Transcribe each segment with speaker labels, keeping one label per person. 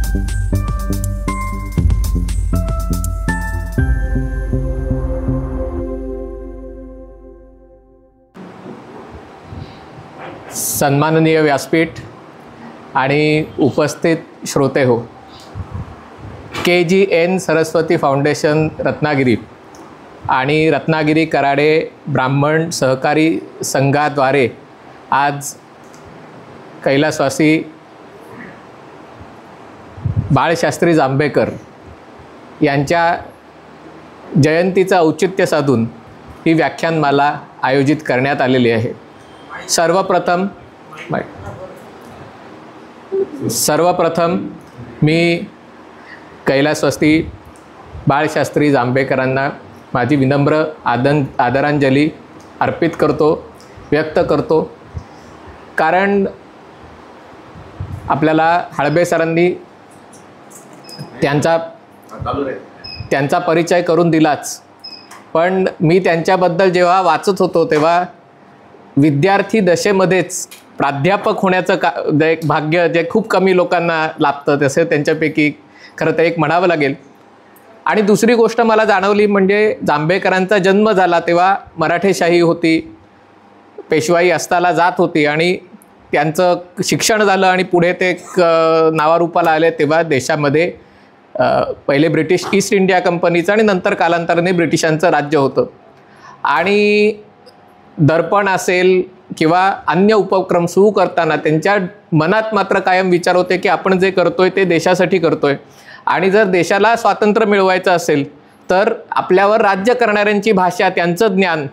Speaker 1: सन्माननीय व्यासपीठ आणि उपस्थित श्रोते हो, KGN सरस्वती फाउंडेशन रत्नागिरी आणि रत्नागिरी कराडे ब्राह्मण सहकारी संघाद्वारे आज कैलासवासी बाळशास्त्री जांभेकर यांच्या जयंतीचं औचित्य साधून ही व्याख्यानमाला आयोजित करण्यात आलेली आहे। सर्वप्रथम मी कैलासवासी बाळशास्त्री जांभेकरांना माझी विनम्र आदरांजली अर्पित करतो, व्यक्त करतो। कारण आपल्याला हळबे सरांनी त्यांचा परिचय करून दिलाच, पण मी त्यांच्याबद्दल जेव्हा वाचत होतो तेव्हा विद्यार्थी दशेमध्येच प्राध्यापक होण्याचं एक भाग्य जे खूप कमी लोकांना लाभतं तसे त्यांच्यापैकी खरं तर एक म्हणावं लागेल। आणि दुसरी गोष्ट मला जाणवली म्हणजे जांभेकरांचा जन्म झाला तेव्हा मराठेशाही होती, पेशवाई अस्ताला जात होती आणि त्यांचं शिक्षण झालं आणि पुढे ते नावारूपाला आले तेव्हा देशामध्ये पहिले ब्रिटिश ईस्ट इंडिया कंपनीचं आणि नंतर कालांतराने ब्रिटिशांचं राज्य होतं। आणि दर्पण असेल किंवा अन्य उपक्रम सुरू करताना त्यांच्या मनात मात्र कायम विचार होते की आपण जे करतोय ते देशासाठी करतोय आणि जर देशाला स्वातंत्र्य मिळवायचं असेल तर आपल्यावर राज्य करणाऱ्यांची भाषा, त्यांचं ज्ञान,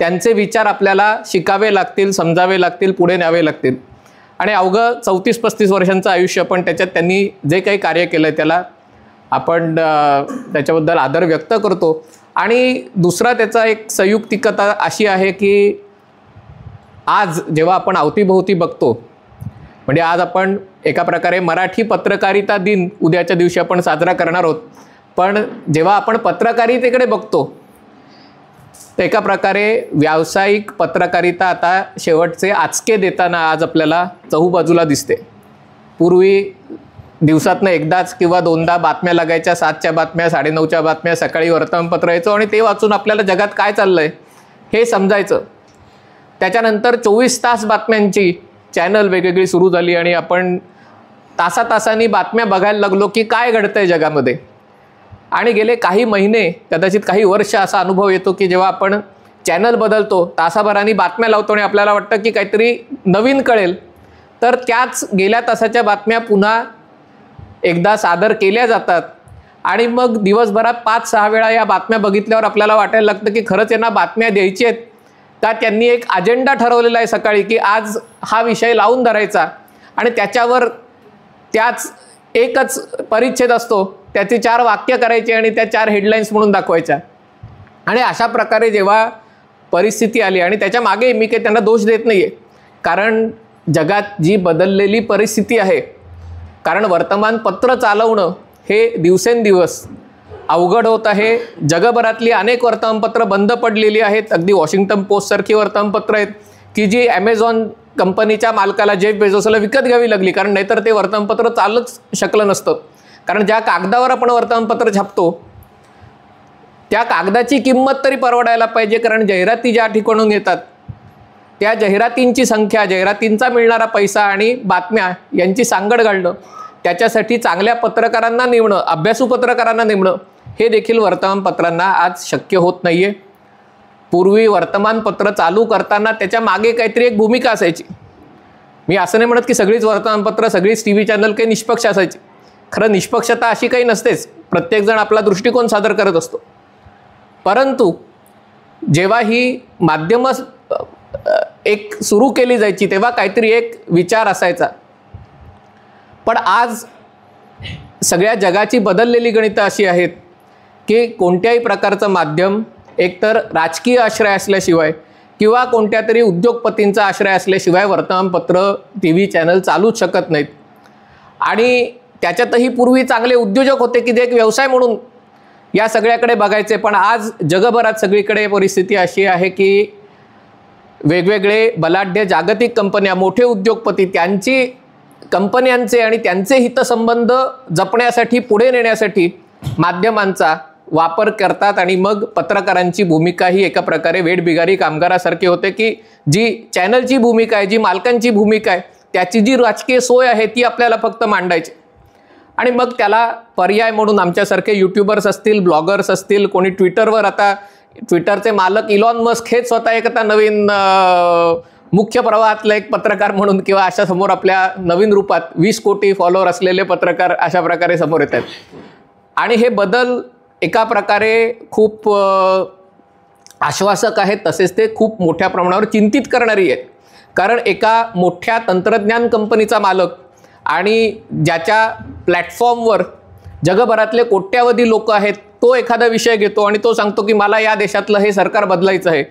Speaker 1: त्यांचे विचार आपल्याला शिकावे लागतील, समजावे लागतील, पुढे न्यावे लागतील। आणि अवघं 34-35 वर्षांचं आयुष्य, पण त्याच्यात त्यांनी जे काही कार्य केलं आहे त्याला आपण त्याच्याबद्दल आदर व्यक्त करतो। आणि दुसरा त्याचा एक संयुक्तिकता अशी आहे की आज जेव्हा आपण अवतीभोवती बघतो, म्हणजे आज आपण एका प्रकारे मराठी पत्रकारिता दिन उद्याच्या दिवशी आपण साजरा करणार आहोत, पण जेव्हा आपण पत्रकारितेकडे बघतो तर एका प्रकारे व्यावसायिक पत्रकारिता आता शेवटचे आचके देताना आज आपल्याला चहूबाजूला दिसते। पूर्वी दिवसातनं एकदाच किंवा दोनदा बातम्या लागायच्या, 7च्या बातम्या, 9:30च्या बातम्या, सकाळी वर्तमानपत्र यायचं आणि ते वाचून आपल्याला जगात काय चाललंय हे समजायचं। त्याच्यानंतर 24 तास बातम्यांची चॅनल वेगवेगळी सुरू झाली आणि आपण तासातासांनी बातम्या बघायला लागलो की काय घडतंय जगामध्ये। आणि गेले काही महिने, कदाचित काही वर्ष असा अनुभव येतो की जेव्हा आपण चॅनल बदलतो, तासाभरांनी बातम्या लावतो आणि आपल्याला वाटतं की काहीतरी नवीन कळेल, तर त्याच गेल्या तासाच्या बातम्या पुन्हा एकदा सादर केल्या जातात आणि मग दिवसभरात 5-6 वेळा या बातम्या बघितल्यावर आपल्याला वाटायला लागतं की खरंच यांना बातम्या द्यायची आहेत का, त्यांनी एक अजेंडा ठरवलेला आहे सकाळी की आज हा विषय लावून धरायचा आणि त्याच्यावर त्याच एकच परिच्छेद असतो, त्याची 4 वाक्य करायची आणि त्या 4 हेडलाईन्स म्हणून दाखवायच्या। आणि अशा प्रकारे जेव्हा परिस्थिती आली, आणि त्याच्या मागे मी काही त्यांना दोष देत नाही आहे, कारण जगात जी बदललेली परिस्थिती आहे, कारण वर्तमानपत्र चालवणं हे दिवसेंदिवस अवघड होत आहे। जगभरातली अनेक वर्तमानपत्र बंद पडलेली आहेत, अगदी वॉशिंग्टन पोस्टसारखी वर्तमानपत्र आहेत की जी ॲमेझॉन कंपनीच्या मालकाला जेफ बेझोसला विकत घ्यावी लागली, कारण नाहीतर ते वर्तमानपत्र चालूच शकलं नसतं। कारण ज्या कागदावर आपण वर्तमानपत्र छापतो त्या कागदाची किंमत तरी परवडायला पाहिजे, कारण जाहिराती ज्या ठिकाणून येतात त्या जाहिरातींची संख्या, जाहिरातींचा मिळणारा पैसा आणि बातम्या यांची सांगड घालणं, त्याच्यासाठी चांगल्या पत्रकारांना नेमणं, अभ्यासू पत्रकारांना नेमणं हे देखील वर्तमानपत्रांना आज शक्य होत नाही आहे। पूर्वी वर्तमानपत्र चालू करताना त्याच्या मागे काहीतरी एक भूमिका असायची। मी असं नाही म्हणत की सगळीच वर्तमानपत्र, सगळीच TV चॅनल काही निष्पक्ष असायची, खरं निष्पक्षता अशी काही नसतेच, प्रत्येकजण आपला दृष्टिकोन सादर करत असतो। परंतु जेव्हा ही माध्यमं एक सुरू केली जायची तेव्हा काहीतरी एक विचार असायचा। पण आज सगळ्या जगाची बदललेली गणितं अशी आहेत की कोणत्याही प्रकारचं माध्यम एकतर राजकीय आश्रय असल्याशिवाय किंवा कोणत्या तरी उद्योगपतींचा आश्रय असल्याशिवाय वर्तमानपत्र, TV चॅनल चालूच शकत नाहीत। आणि त्याच्यातही पूर्वी चांगले उद्योजक होते की जे एक व्यवसाय म्हणून या सगळ्याकडे बघायचे, पण आज जगभरात सगळीकडे परिस्थिती अशी आहे की वेगवेगळे बलाढ्य जागतिक कंपन्या, मोठे उद्योगपती त्यांची कंपन्यांचे आणि त्यांचे हितसंबंध जपण्यासाठी पुढे नेण्यासाठी माध्यमांचा वापर करतात आणि मग पत्रकारांची भूमिका ही एका प्रकारे वेठबिगारी कामगारासारखी होते की जी चॅनलची भूमिका आहे, जी मालकांची भूमिका आहे, त्याची जी राजकीय सोय आहे ती आपल्याला फक्त मांडायची. आणि मग त्याला पर्याय म्हणून आमच्यासारखे यूट्यूबर्स असतील, ब्लॉगर्स असतील, कोणी ट्विटरवर, आता ट्विटरचे मालक इलॉन मस्क हेच स्वतः एक आता नवीन मुख्य प्रवाहातला एक पत्रकार म्हणून किंवा अशा समोर आपल्या नवीन रूपात 20 कोटी फॉलोअर असलेले पत्रकार अशा प्रकारे समोर येत आहेत. आणि हे बदल एका प्रकारे खूप आश्वासक आहेत, तसेच ते खूप मोठ्या प्रमाणावर चिंतित करणारी आहेत. कारण एका मोठ्या तंत्रज्ञान कंपनीचा मालक आणि ज्याच्या प्लॅटफॉर्मवर जगभरातले कोट्यावधी लोक आहेत, तो एखादा विषय घेतो आणि तो सांगतो की मला या देशातलं हे सरकार बदलायचं आहे,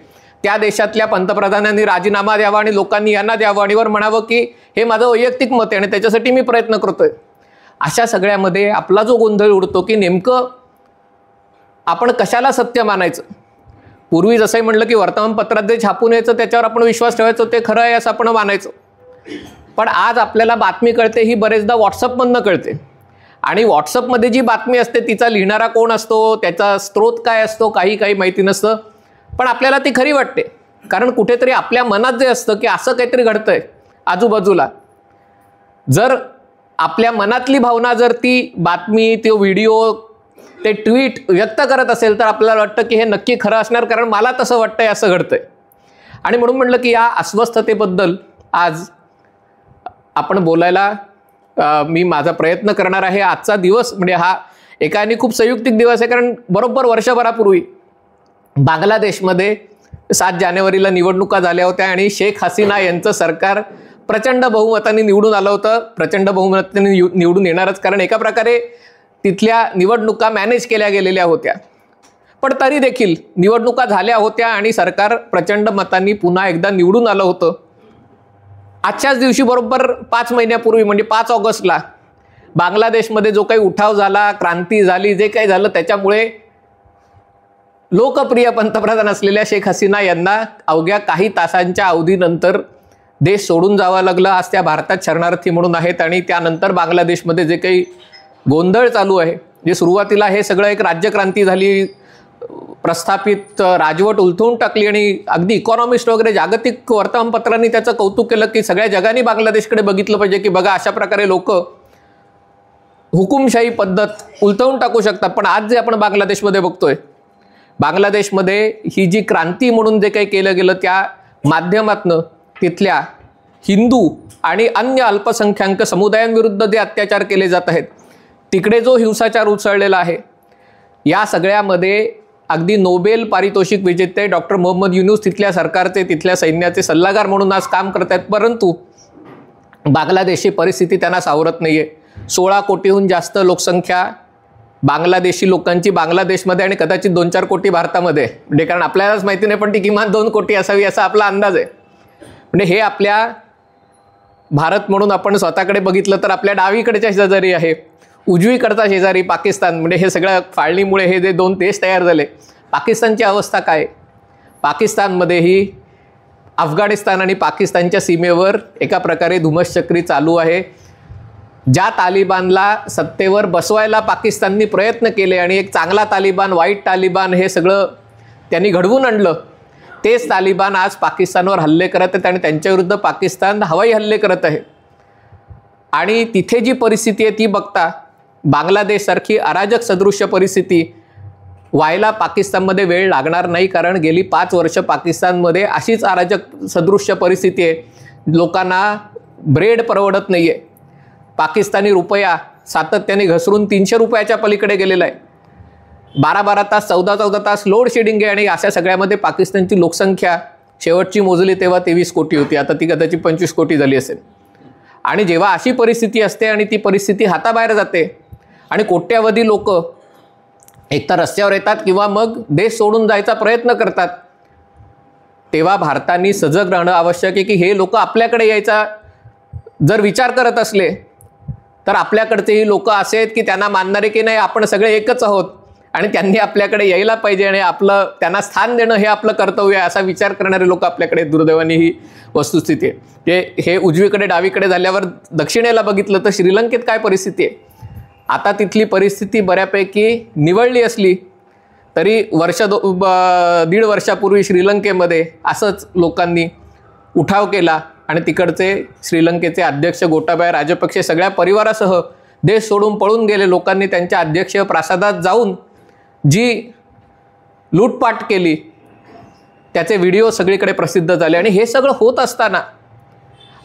Speaker 1: त्या देशातल्या पंतप्रधानांनी राजीनामा द्यावा आणि लोकांनी यांना द्यावं आणि वर म्हणावं की हे माझं वैयक्तिक मत आहे आणि त्याच्यासाठी मी प्रयत्न करतोय. अशा सगळ्यामध्ये आपला जो गोंधळ उडतो की नेमकं आपण कशाला सत्य मानायचं. पूर्वी जसंही म्हणलं की वर्तमानपत्रात जे छापून यायचं त्याच्यावर आपण विश्वास ठेवायचो, ते खरं आहे असं आपण मानायचं. पण आज आपल्याला बातमी कळते ही बरेचदा व्हॉट्सअपमधनं कळते. आणि व्हॉट्सअपमध्ये जी बातमी असते तिचा लिहिणारा कोण असतो, त्याचा स्रोत काय असतो, काही माहिती नसतं. पण आपल्याला ती खरी वाटते, कारण कुठेतरी आपल्या मनात जे असतं की असं काहीतरी घडतंय आजूबाजूला, जर आपल्या मनातली भावना जर ती बातमी, तो व्हिडिओ, ते ट्विट व्यक्त करत असेल तर आपल्याला वाटतं की हे नक्की खरं असणार, कारण मला तसं वाटतंय, असं घडतंय. आणि म्हणून म्हटलं की या अस्वस्थतेबद्दल आज आपण बोलायला मी माझा प्रयत्न करणार आहे. आजचा दिवस म्हणजे हा एकाने खूप संयुक्तिक दिवस आहे, कारण बरोबर वर्षभरापूर्वी बांगलादेशमध्ये 7 जानेवारीला निवडणुका झाल्या होत्या आणि शेख हसीना यांचं सरकार प्रचंड बहुमताने निवडून आलं होतं. प्रचंड बहुमताने निवडून येणारच, कारण एका प्रकारे तिथल्या निवडणुका मॅनेज केल्या गेलेल्या होत्या. पण तरी देखील निवडणुका झाल्या होत्या आणि सरकार प्रचंड मतांनी पुन्हा एकदा निवडून आलं होतं. आजच्याच दिवशी बरोबर 5 महिन्यापूर्वी म्हणजे 5 ऑगस्टला बांगलादेशमध्ये जो काही उठाव झाला, क्रांती झाली, जे काही झालं, त्याच्यामुळे लोकप्रिय पंतप्रधान असलेल्या शेख हसीना यांना अवघ्या काही तासांच्या अवधीनंतर देश सोडून जावं लागलं. आज त्या भारतात शरणार्थी म्हणून आहेत. आणि त्यानंतर बांगलादेशमध्ये जे काही गोंधळ चालू आहे, जे सुरुवातीला हे सगळं एक राज्यक्रांती झाली, प्रस्थापित राजवट उलथवून टाकली आणि अगदी इकॉनॉमिस्ट वगैरे जागतिक वर्तमानपत्रांनी त्याचं कौतुक केलं की सगळ्या जगाने बांगलादेशकडे बघितलं पाहिजे की बघा अशा प्रकारे लोक हुकुमशाही पद्धत उलथवून टाकू शकतात. पण आज जे आपण बांगलादेशमध्ये बघतोय, बांगलादेशमध्ये ही जी क्रांती म्हणून जे काही केलं गेलं त्या माध्यमातनं तिथल्या हिंदू आणि अन्य अल्पसंख्याक समुदायांविरुद्ध जे अत्याचार केले जात आहेत, तिकडे जो हिंसाचार उसळलेला आहे, या सगळ्यामध्ये अगदी नोबेल पारितोषिक विजेते डॉक्टर मोहम्मद युनूस तिथल्या सरकारचे, तिथल्या सैन्याचे सल्लागार म्हणून आज काम करत आहेत. परंतु बांगलादेशी परिस्थिती त्यांना सावरत नाही आहे. 16 कोटीहून जास्त लोकसंख्या बांगलादेशी लोकांची बांगलादेशमध्ये आणि कदाचित 2-4 कोटी भारतामध्ये, म्हणजे कारण आपल्यालाच माहिती नाही पण ती किमान 2 कोटी असावी असा आपला अंदाज आहे. म्हणजे हे आपल्या भारत म्हणून आपण स्वतःकडे बघितलं तर आपल्या डावीकडच्या शेजारी आहे, उजवीकडचा शेजारी पाकिस्तान, म्हणजे हे सगळ्या फाळणीमुळे हे जे 2 देश तयार झाले. पाकिस्तानची अवस्था काय? पाकिस्तानमध्येही अफगाणिस्तान आणि पाकिस्तानच्या सीमेवर एका प्रकारे धुमश्चक्री चालू आहे. ज्या तालिबानला सत्तेवर बसवायला पाकिस्ताननी प्रयत्न केले आणि एक चांगला तालिबान, वाईट तालिबान हे सगळं त्यांनी घडवून आणलं, तेच तालिबान आज पाकिस्तानवर हल्ले करत आहेत आणि त्यांच्याविरुद्ध पाकिस्तान हवाई हल्ले करत आहे. आणि तिथे जी परिस्थिती आहे ती बघता बांगलादेशसारखी अराजक सदृश्य परिस्थिती व्हायला पाकिस्तानमध्ये वेळ लागणार नाही, कारण गेली 5 वर्ष पाकिस्तानमध्ये अशीच अराजक सदृश्य परिस्थिती आहे. लोकांना ब्रेड परवडत नाही आहे. पाकिस्तानी रुपया सातत्याने घसरून 300 रुपयाच्या पलीकडे गेलेला आहे. 12-12 तास, 14-14 तास लोड शेडिंग आहे. आणि अशा सगळ्यामध्ये पाकिस्तानची लोकसंख्या शेवटची मोजली तेव्हा 23 कोटी होती, आता ती कदाचित 25 कोटी झाली असेल. आणि जेव्हा अशी परिस्थिती असते आणि ती परिस्थिती हाताबाहेर जाते आणि कोट्यावधी लोक एकतर रस्त्यावर येतात किंवा मग देश सोडून जायचा प्रयत्न करतात, तेव्हा भारताने सजग राहणं आवश्यक आहे की हे लोक आपल्याकडे यायचा जर विचार करत असले तर आपल्याकडचेही लोक असे आहेत की त्यांना मानणारे की नाही आपण सगळे एकच आहोत आणि त्यांनी आपल्याकडे यायला पाहिजे आणि आपलं त्यांना स्थान देणं हे आपलं कर्तव्य आहे असा विचार करणारे लोक आपल्याकडे दुर्दैवाने ही वस्तुस्थिती आहे. हे उजवीकडे डावीकडे झाल्यावर दक्षिणेला बघितलं तर श्रीलंकेत काय परिस्थिती आहे. आता तिथली परिस्थिती बऱ्यापैकी निवळली असली तरी दीड वर्षापूर्वी श्रीलंकेमध्ये असंच लोकांनी उठाव केला आणि तिकडचे श्रीलंकेचे अध्यक्ष गोटाबाया राजपक्षे सगळ्या परिवारासह देश सोडून पळून गेले. लोकांनी त्यांच्या अध्यक्षीय प्रासादात जाऊन जी लूटपाट केली त्याचे व्हिडिओ सगळीकडे प्रसिद्ध झाले. आणि हे सगळं होत असताना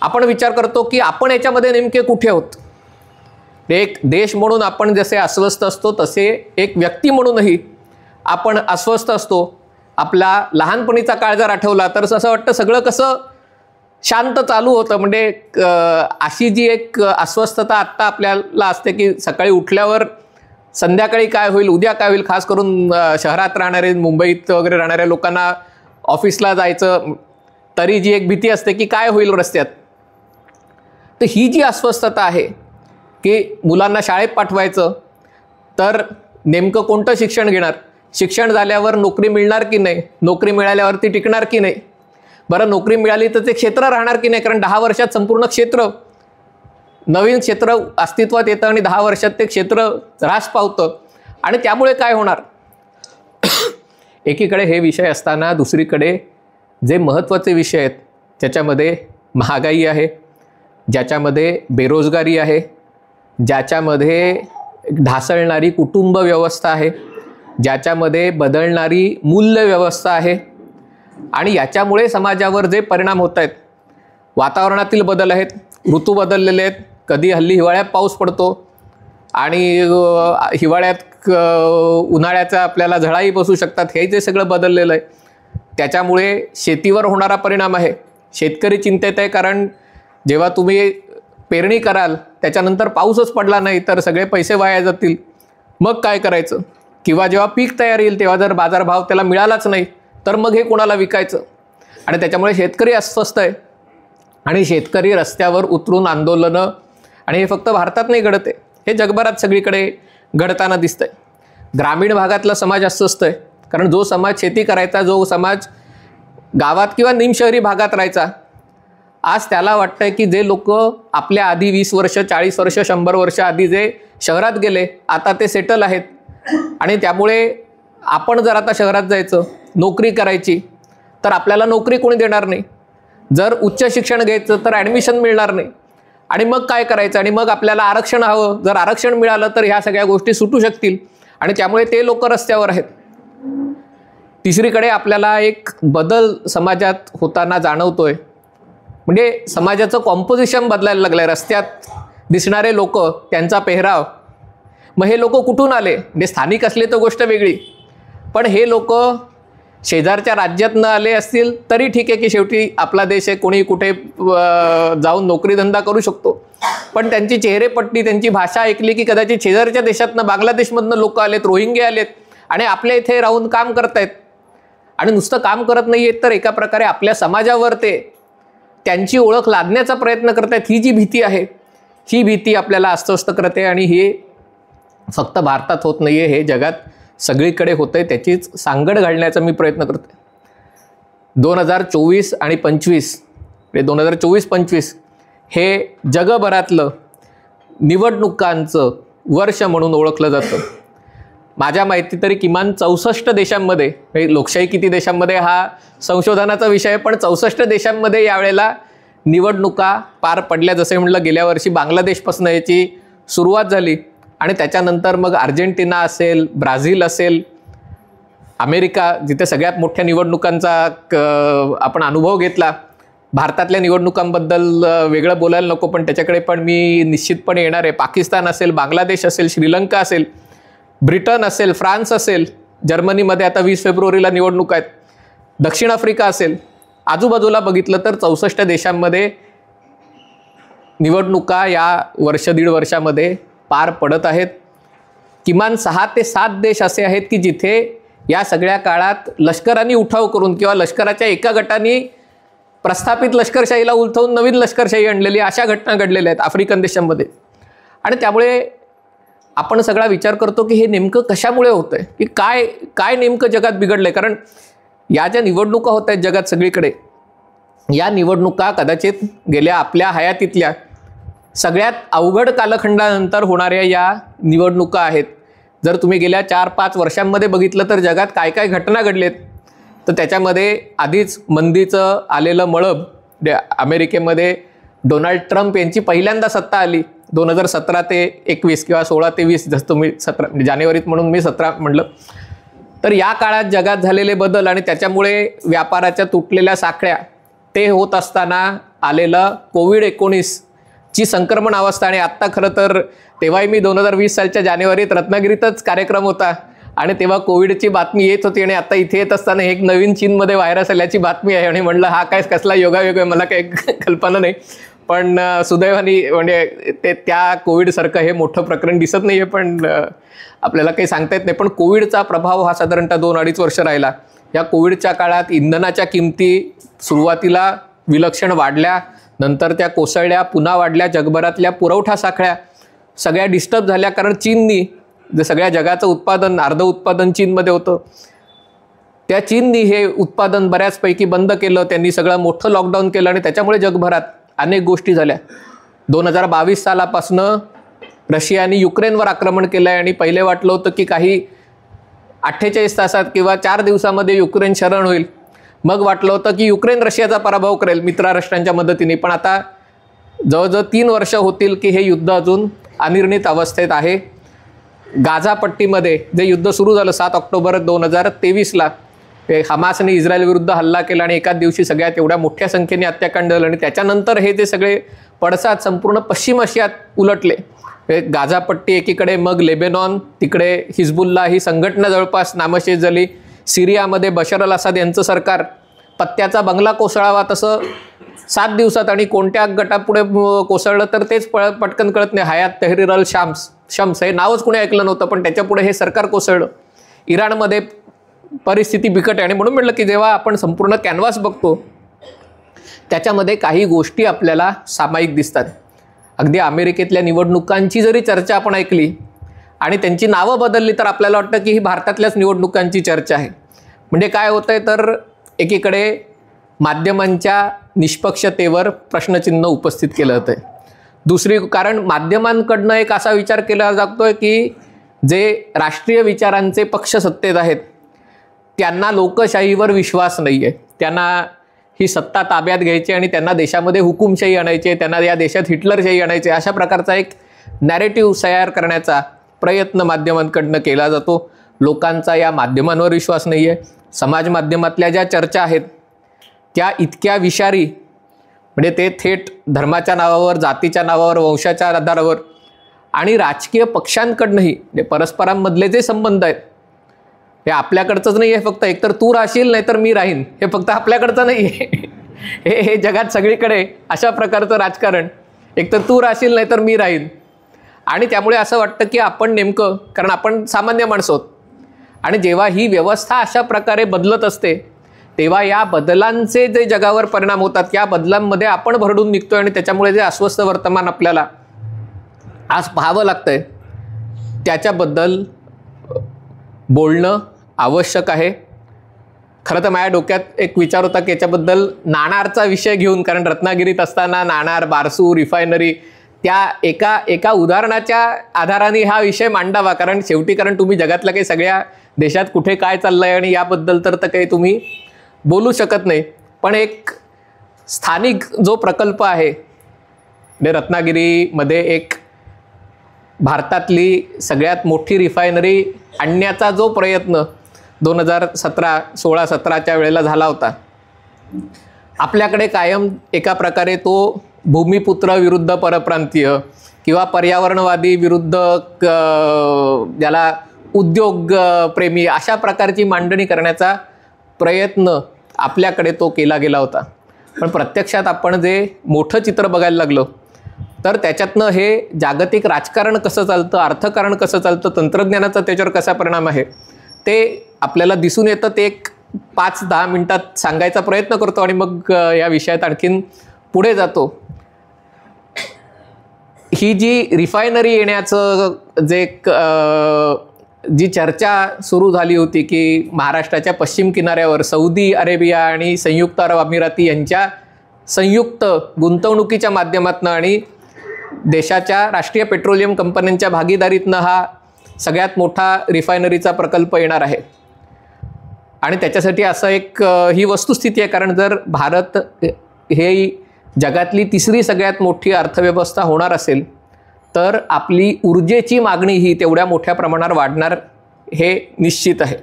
Speaker 1: आपण विचार करतो की आपण याच्यामध्ये नेमके कुठे आहोत. एक देश म्हणून आपण जसे अस्वस्थ असतो तसे एक व्यक्ती म्हणूनही आपण अस्वस्थ असतो. आपला लहानपणीचा काळ जर आठवला तर असं वाटतं सगळं कसं शांत चालू होतं. म्हणजे अशी जी एक अस्वस्थता आत्ता आपल्याला असते की सकाळी उठल्यावर संध्याकाळी काय होईल, उद्या काय होईल. खास करून शहरात राहणारे, मुंबईत वगैरे राहणाऱ्या लोकांना ऑफिसला जायचं तरी जी एक भीती असते की काय होईल रस्त्यात. तर ही जी अस्वस्थता आहे की मुलांना शाळेत पाठवायचं तर नेमकं कोणतं शिक्षण घेणार, शिक्षण झाल्यावर नोकरी मिळणार की नाही, नोकरी मिळाल्यावरती टिकणार की नाही, बरं नोकरी मिळाली तर ते क्षेत्र राहणार की नाही. कारण 10 वर्षात संपूर्ण नवीन क्षेत्र अस्तित्वात येतं आणि 10 वर्षात ते क्षेत्र ऱ्हास पावतं. आणि त्यामुळे काय होणार. एकीकडे हे विषय असताना दुसरीकडे जे महत्त्वाचे विषय आहेत ज्याच्यामध्ये महागाई आहे, ज्याच्यामध्ये बेरोजगारी आहे, ज्याच्यामध्ये ढासळणारी कुटुंब व्यवस्था आहे, ज्याच्यामध्ये बदलणारी मूल्य व्यवस्था आहे आणि याच्यामुळे समाजावर जे परिणाम होत आहेत, वातावरणातील बदल आहेत, ऋतू बदललेले आहेत. कधी हल्ली हिवाळ्यात पाऊस पडतो आणि हिवाळ्यात उन्हाळ्याचा आपल्याला झळाही बसू शकतात. हे जे सगळं बदललेलं आहे त्याच्यामुळे शेतीवर होणारा परिणाम आहे. शेतकरी चिंतेत आहे कारण जेव्हा तुम्ही पेरणी कराल त्याच्यानंतर पाऊसच पडला नाही तर सगळे पैसे वाया जातील. मग काय करायचं. किंवा जेव्हा पीक तयार येईल तेव्हा जर बाजारभाव त्याला मिळालाच नाही तर मग हे कोणाला विकायचं. आणि त्याच्यामुळे शेतकरी अस्वस्थ आहे आणि शेतकरी रस्त्यावर उतरून आंदोलनं, आणि हे फक्त भारतात नाही घडत आहे, हे जगभरात सगळीकडे घडताना दिसतंय. ग्रामीण भागातला समाज अस्वस्थ आहे कारण जो समाज शेती करायचा, जो समाज गावात किंवा निमशहरी भागात राहायचा, आज त्याला वाटतंय की जे लोक आपल्या आधी 20 वर्ष 40 वर्ष 100 वर्ष आधी जे शहरात गेले आता ते सेटल आहेत. आणि त्यामुळे आपण जर आता शहरात जायचं, नोकरी करायची तर आपल्याला नोकरी कोणी देणार नाही. जर उच्च शिक्षण घ्यायचं तर ॲडमिशन मिळणार नाही. आणि मग काय करायचं. आणि मग आपल्याला आरक्षण हवं. जर आरक्षण मिळालं तर ह्या सगळ्या गोष्टी सुटू शकतील आणि त्यामुळे ते लोक रस्त्यावर आहेत. तिसरीकडे आपल्याला एक बदल समाजात होताना जाणवतोय. म्हणजे समाजाचं कॉम्पोजिशन बदलायला लागलं आहे. रस्त्यात दिसणारे लोक, त्यांचा पेहराव. मग हे लोक कुठून आले. म्हणजे स्थानिक असले तर गोष्ट वेगळी, पण हे लोक शेजारच्या राज्यातनं आले असतील तरी ठीक आहे की शेवटी आपला देश आहे, कोणी कुठे जाऊन नोकरीधंदा करू शकतो. पण त्यांची चेहरेपट्टी, त्यांची भाषा ऐकली की कदाचित शेजारच्या देशातनं, बांगलादेशमधनं लोक आलेत, रोहिंगे आलेत आणि आपल्या इथे राहून काम करतायत. आणि नुसतं काम करत नाही आहेत तर एका प्रकारे आपल्या समाजावर ते त्यांची ओळख लादण्याचा प्रयत्न करतायत. ही जी भीती आहे, ही भीती आपल्याला अस्वस्थ करते आणि हे फक्त भारतात होत नाही आहे, हे जगात सगळीकडे होतं आहे. त्याचीच सांगड घालण्याचा मी प्रयत्न करतो. 2024 आणि 25 म्हणजे 2024-25 हे जगभरातलं निवडणुकांचं वर्ष म्हणून ओळखलं जातं. माझ्या माहिती तरी किमान 64 देशांमध्ये, लोकशाही किती देशांमध्ये हा संशोधनाचा विषय आहे, पण 64 देशांमध्ये यावेळेला निवडणुका पार पडल्या. जसे म्हटलं गेल्या वर्षी बांगलादेशपासून याची सुरुवात झाली आणि त्याच्यानंतर मग अर्जेंटिना असेल, ब्राझील असेल, अमेरिका, जिथे सगळ्यात मोठ्या निवडणुकांचा आपण अनुभव घेतला. भारतातल्या निवडणुकांबद्दल वेगळं बोलायला नको, पण त्याच्याकडे पण मी निश्चितपणे येणार आहे. पाकिस्तान असेल, बांगलादेश असेल, श्रीलंका असेल, ब्रिटन असेल, फ्रान्स असेल, जर्मनीमध्ये आता 20 फेब्रुवारीला निवडणूक आहेत, दक्षिण आफ्रिका असेल. आजूबाजूला बघितलं तर 64 देशांमध्ये निवडणुका या वर्ष दीड वर्षामध्ये पार पडत आहेत. किमान 6 ते 7 देश असे आहेत की जिथे या सगळ्या काळात लष्करांनी उठाव करून किंवा लष्कराच्या एका गटाने प्रस्थापित लष्करशाहीला उलथवून नवीन लष्करशाही आणलेली अशा घटना घडलेल्या आहेत आफ्रिकन देशांमध्ये. आणि त्यामुळे आपण सगळा विचार करतो की हे नेमकं कशामुळे होतंय, की काय काय नेमकं जगात बिघडलंय. कारण या ज्या निवडणुका होत आहेत जगात सगळीकडे, या निवडणुका कदाचित गेल्या आपल्या हयातीतल्या सगळ्यात अवघड कालखंडानंतर होणाऱ्या या निवडणुका आहेत. जर तुम्ही गेल्या 4-5 वर्षांमध्ये बघितलं तर जगात काय काय घटना घडलेत, तर त्याच्यामध्ये आधीच मंदीचं आलेलं मळब, अमेरिकेमध्ये डोनाल्ड ट्रम्प यांची पहिल्यांदा सत्ता आली 2017 ते 21 किंवा 16 ते 20, जसं तुम्ही 17 जानेवारीत म्हणून मी 17 म्हटलं. तर या काळात जगात झालेले बदल आणि त्याच्यामुळे व्यापाराच्या तुटलेल्या साखळ्या, ते होत असताना आलेलं कोविड-19 ची संक्रमण अवस्था. आणि आत्ता खरं तर तेव्हाही मी 2020 सालच्या जानेवारीत रत्नागिरीतच कार्यक्रम होता आणि तेव्हा कोविडची बातमी येत होती आणि आता इथे येत असताना एक नवीन चीनमध्ये व्हायरस आल्याची बातमी आहे आणि म्हणलं हा काय कसला योगायोग आहे, मला काही कल्पना नाही. पण सुदैवाने म्हणजे ते त्या कोविडसारखं हे मोठं प्रकरण दिसत नाही आहे, पण आपल्याला काही सांगता येत नाही. पण कोविडचा प्रभाव हा साधारणतः 2-2.5 वर्ष राहिला. या कोविडच्या काळात इंधनाच्या किमती सुरुवातीला विलक्षण वाढल्या, नंतर त्या कोसळल्या, पुन्हा वाढल्या. जगभरातल्या पुरवठा साखळ्या सगळ्या डिस्टर्ब झाल्या, कारण चीननी जे सगळ्या जगाचं उत्पादन, अर्ध उत्पादन चीनमध्ये होतं, त्या चीननी हे उत्पादन बऱ्याचपैकी बंद केलं. त्यांनी सगळं मोठं लॉकडाऊन केलं आणि त्याच्यामुळे जगभरात अनेक गोष्टी झाल्या. 2022 सालापासनं रशियाने युक्रेनवर आक्रमण केलं आहे आणि पहिले वाटलं होतं की काही 48 तासात किंवा 4 दिवसामध्ये युक्रेन शरण होईल. मग वाटलं होतं की युक्रेन रशियाचा पराभव करेल मित्र राष्ट्रांच्या मदतीने. पण आता जवळजवळ 3 वर्ष होतील की हे युद्ध अजून अनिर्णित अवस्थेत आहे. गाझा पट्टीमध्ये जे युद्ध सुरू झालं 7 ऑक्टोबर 2023ला, हमासने इस्रायल विरुद्ध हल्ला केला आणि एकाच दिवशी सगळ्यात एवढ्या मोठ्या संख्येने हत्याकांड झालं आणि त्याच्यानंतर हे जे सगळे पडसाद संपूर्ण पश्चिम आशियात उलटले. गाझा पट्टी एकीकडे, मग लेबेनॉन, तिकडे हिजबुल्ला ही संघटना जवळपास नामशेष झाली. सिरियामध्ये बशर अल असाद यांचं सरकार पत्त्याचा बंगला कोसळावा तसं 7 दिवसात, आणि कोणत्या गटापुढे कोसळलं तर तेच पटकन कळत नाही. हयात तहरीर अल शम्स हे नावच कोणी ऐकलं नव्हतं, पण त्याच्यापुढे हे सरकार कोसळलं. इराणमध्ये परिस्थिती बिकट आहे आणि म्हणून म्हटलं की जेव्हा आपण संपूर्ण कॅनव्हास बघतो त्याच्यामध्ये काही गोष्टी आपल्याला सामायिक दिसतात. अगदी अमेरिकेतल्या निवडणुकांची जरी चर्चा आपण ऐकली आणि त्यांची नावं बदलली तर आपल्याला वाटतं की ही भारतातल्याच निवडणुकांची चर्चा आहे. म्हणजे काय होतं आहे तर एकीकडे माध्यमांच्या निष्पक्षतेवर प्रश्नचिन्ह उपस्थित केलं होतं आहे. दुसरी कारण माध्यमांकडनं एक असा विचार केला जातो आहे की जे राष्ट्रीय विचारांचे पक्ष सत्तेत आहेत त्यांना लोकशाहीवर विश्वास नाही आहे. त्यांना ही सत्ता ताब्यात घ्यायची आणि त्यांना देशामध्ये हुकुमशाही आणायची, त्यांना या देशात हिटलरशाही आणायची, अशा प्रकारचा एक नॅरेटिव्ह तयार करण्याचा प्रयत्न माध्यमांकडनं केला जातो. लोकांचा या माध्यमांवर विश्वास नाही आहे. समाज माध्यमातल्या ज्या चर्चा आहेत त्या इतक्या विषारी, म्हणजे ते थेट धर्माच्या नावावर, जातीच्या नावावर, वंशाच्या आधारावर आणि राजकीय पक्षांकडनंही म्हणजे परस्परांमधले जे संबंध आहेत हे आपल्याकडचंच नाही आहे फक्त. एकतर तू राहशील नाहीतर मी राहीन, हे फक्त आपल्याकडचं नाही आहे. हे जगात सगळीकडे अशा प्रकारचं राजकारण, एकतर तू राहशील नाहीतर मी राहीन. आणि त्यामुळे असं वाटतं की आपण नेमकं, कारण आपण सामान्य माणसं आहोत आणि जेव्हा ही व्यवस्था अशा प्रकारे बदलत असते तेव्हा या बदलांचे जे जगावर परिणाम होतात या बदलांमध्ये आपण भरडून निघतोय आणि त्याच्यामुळे जे अस्वस्थ वर्तमान आपल्याला आज पाहावं लागतंय त्याच्याबद्दल बोलणं आवश्यक आहे. खरं तर माझ्या डोक्यात एक विचार होता की याच्याबद्दल नाणारचा विषय घेऊन, कारण रत्नागिरीत असताना नाणार, बारसू, रिफायनरी त्या एका उदाहरणाच्या आधाराने हा विषय मांडावा. कारण शेवटी तुम्ही जगातल्या काही सगळ्या देशात कुठे काय चाललं आहे आणि याबद्दल तर काही तुम्ही बोलू शकत नाही. पण एक स्थानिक जो प्रकल्प आहे रत्नागिरीमध्ये, एक भारतातली सगळ्यात मोठी रिफायनरी आणण्याचा जो प्रयत्न 2016-17च्या वेळेला झाला होता, आपल्याकडे कायम एका प्रकारे तो भूमिपुत्र विरुद्ध परप्रांतीय किंवा पर्यावरणवादी विरुद्ध ज्याला उद्योग प्रेमी अशा प्रकारची मांडणी करण्याचा प्रयत्न आपल्याकडे तो केला गेला होता. पण प्रत्यक्षात आपण जे मोठं चित्र बघायला लागलो तर त्याच्यातनं हे जागतिक राजकारण कसं चालतं, अर्थकारण कसं चालतं, तंत्रज्ञानाचा त्याच्यावर कसा परिणाम आहे ते आपल्याला दिसून येतं. ते एक 5-10 मिनिटात सांगायचा प्रयत्न करतो आणि मग या विषयात आणखीन पुढे जातो. ही जी रिफायनरी येण्याचं जे जी चर्चा सुरू झाली होती की महाराष्ट्राच्या पश्चिम किनाऱ्यावर सौदी अरेबिया आणि संयुक्त अरब अमिराती यांच्या संयुक्त गुंतवणुकीच्या माध्यमातून आणि देशाच्या राष्ट्रीय पेट्रोलियम कंपन्यांच्या भागीदारीतनं हा सगळ्यात मोठा रिफायनरीचा प्रकल्प येणार आहे. आणि त्याच्यासाठी असं एक ही वस्तुस्थिती आहे, कारण जर भारत हे जगातली तिसरी सगळ्यात मोठी अर्थव्यवस्था होणार असेल तर आपली ऊर्जेची मागणी ही तेवढ्या मोठ्या प्रमाणावर वाढणार हे निश्चित आहे.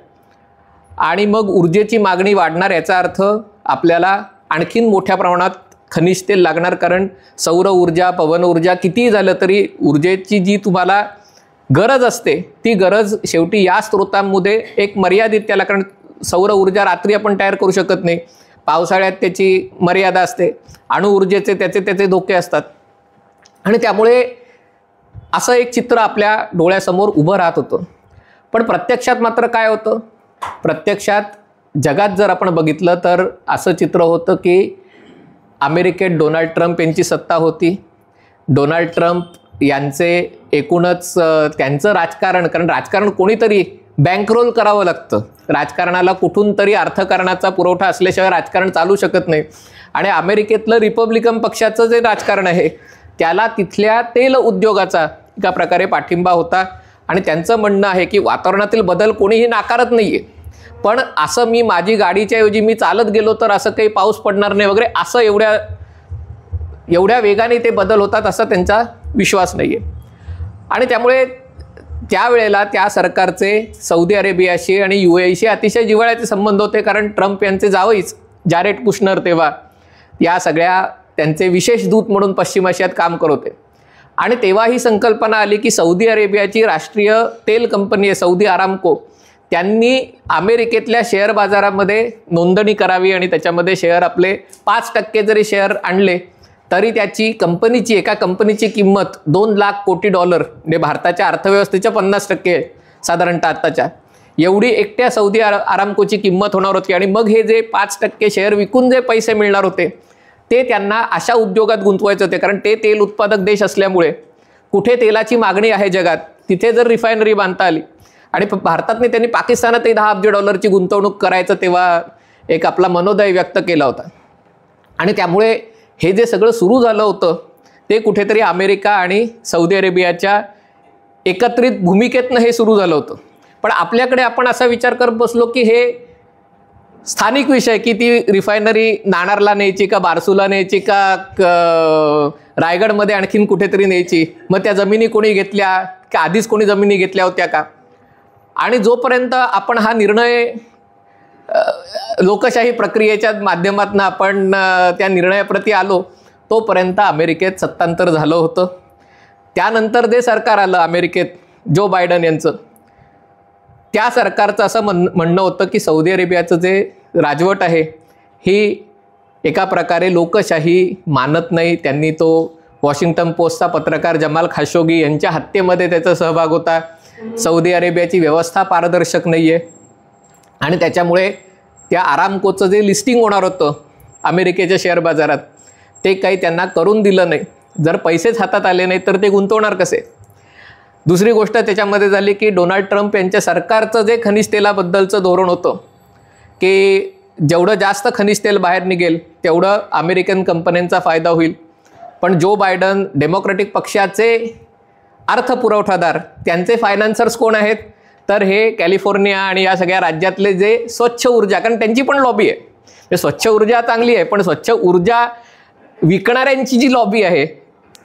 Speaker 1: आणि मग ऊर्जेची मागणी वाढणार याचा अर्थ आपल्याला आणखीन मोठ्या प्रमाणात खनिज तेल लागणार, कारण सौर ऊर्जा, पवन ऊर्जा कितीही झालं तरी ऊर्जेची जी तुम्हाला गरज असते ती गरज शेवटी या स्रोतांमध्ये एक मर्यादित त्याला, कारण सौर ऊर्जा रात्री आपण तयार करू शकत नाही, पावसाळ्यात त्याची मर्यादा असते, अणु ऊर्जेचे त्याचे धोके असतात. आणि त्यामुळे असं एक चित्र आपल्या डोळ्यासमोर उभं राहत होतं. पण प्रत्यक्षात मात्र काय होतं, प्रत्यक्षात जगात जर आपण बघितलं तर असं चित्र होतं की अमेरिकेत डोनाल्ड ट्रम्प यांची सत्ता होती. डोनाल्ड ट्रम्प यांचे एकूणच त्यांचं राजकारण, कारण राजकारण कोणीतरी बँकरोल करावं लागतं, राजकारणाला कुठून तरी अर्थकारणाचा पुरवठा असल्याशिवाय राजकारण चालू शकत नाही. आणि अमेरिकेतलं रिपब्लिकन पक्षाचं जे राजकारण आहे त्याला तिथल्या तेल उद्योगाचा एका प्रकारे पाठिंबा होता. आणि त्यांचं म्हणणं आहे की वातावरणातील बदल कोणीही नाकारत नाही आहे, पण असं मी माझी गाडीच्या ऐवजी मी चालत गेलो तर असं काही पाऊस पडणार नाही वगैरे, असं एवढ्या वेगाने ते बदल होतात असा त्यांचा विश्वास नाही आहे. आणि त्यामुळे त्यावेळेला त्या सरकारचे सौदी अरेबियाशी आणि UAEशी अतिशय जिव्हाळ्याचे संबंध होते, कारण ट्रम्प यांचे जावईच जॅरेड कुशनर तेव्हा या सगळ्या त्यांचे विशेष दूत म्हणून पश्चिम आशियात काम करत होते. आणि तेव्हा ही संकल्पना आली की सौदी अरेबियाची राष्ट्रीय तेल कंपनी आहे सौदी अरामको, त्यांनी अमेरिकेतल्या शेअर बाजारामध्ये नोंदणी करावी आणि त्याच्यामध्ये शेअर आपले 5% जरी शेअर आणले तरी त्याची कंपनीची एका कंपनीची किंमत $2 लाख कोटी, म्हणजे भारताच्या अर्थव्यवस्थेच्या 50% साधारणतः आत्ताच्या एवढी एकट्या सौदी अरामकोची किंमत होणार होती. आणि मग हे जे 5% शेअर विकून जे पैसे मिळणार होते ते त्यांना अशा उद्योगात गुंतवायचे होते, कारण ते तेल उत्पादक देश असल्यामुळे कुठे तेलाची मागणी आहे जगात तिथे जर रिफायनरी बांधता आली. आणि भारतातने त्यांनी पाकिस्तानातही $10 अब्ज गुंतवणूक करायचं तेव्हा एक आपला मनोदय व्यक्त केला होता. आणि त्यामुळे हे जे सगळं सुरू झालं होतं ते कुठेतरी अमेरिका आणि सौदी अरेबियाच्या एकत्रित भूमिकेतनं हे सुरू झालं होतं. पण आपल्याकडे आपण असा विचार करत बसलो की हे स्थानिक विषय की ती रिफायनरी नाणारला न्यायची का बारसूला न्यायची का रायगडमध्ये आणखीन कुठेतरी न्यायची, मग त्या जमिनी कोणी घेतल्या का आधीच कोणी जमिनी घेतल्या होत्या का. आणि जोपर्यंत आपण हा निर्णय लोकशाही प्रक्रियेच्या माध्यमातून आपण त्या निर्णयाप्रती आलो तोपर्यंत अमेरिकेत सत्तांतर झालं होतं. त्यानंतर जे सरकार आलं अमेरिकेत जो बायडन यांचं, त्या सरकारचं असं म्हणणं होतं की सौदी अरेबियाचं जे राजवट आहे ही एका प्रकारे लोकशाही मानत नाही. त्यांनी तो वॉशिंग्टन पोस्टचा पत्रकार जमाल खाशोगी यांच्या हत्येमध्ये त्याचा सहभाग होता. सौदी अरेबियाची व्यवस्था पारदर्शक नाही आहे आणि त्याच्यामुळे त्या आरामकोचं जे लिस्टिंग होणार होतं अमेरिकेच्या शेअर बाजारात ते काही त्यांना करून दिलं नाही. जर पैसेच हातात आले नाही तर ते गुंतवणार कसे. दुसरी गोष्ट त्याच्यामध्ये झाली की डोनाल्ड ट्रम्प यांच्या सरकारचं जे खनिज तेलाबद्दलचं धोरण होतं की जेवढं जास्त खनिज तेल बाहेर निघेल तेवढं अमेरिकन कंपन्यांचा फायदा होईल. पण जो बायडन डेमोक्रॅटिक पक्षाचे अर्थपुरवठादार त्यांचे फायनान्सर्स कोण आहेत तर हे कॅलिफोर्निया आणि या सगळ्या राज्यातले जे स्वच्छ ऊर्जा, कारण त्यांची पण लॉबी आहे, स्वच्छ ऊर्जा चांगली आहे पण स्वच्छ ऊर्जा विकणाऱ्यांची जी लॉबी आहे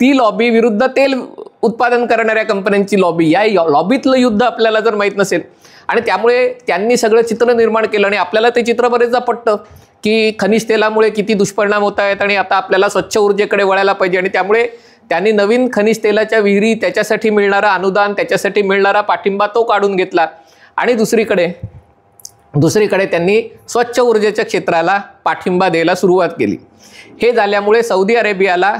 Speaker 1: ती लॉबी विरुद्ध तेल उत्पादन करणाऱ्या कंपन्यांची लॉबी, या लॉबीतलं युद्ध आपल्याला जर माहीत नसेल आणि त्यामुळे त्यांनी सगळं चित्र निर्माण केलं. आणि आपल्याला ते चित्र बरेचदा पटतं की खनिज तेलामुळे किती दुष्परिणाम होत आहेत आणि आता आपल्याला स्वच्छ ऊर्जेकडे वळायला पाहिजे. आणि त्यामुळे त्यांनी नवीन खनिज तेलाच्या विहिरी, त्याच्यासाठी मिळणारं अनुदान, त्याच्यासाठी मिळणारा पाठिंबा तो काढून घेतला. आणि दुसरीकडे त्यांनी स्वच्छ ऊर्जेच्या क्षेत्राला पाठिंबा द्यायला सुरुवात केली. हे झाल्यामुळे सौदी अरेबियाला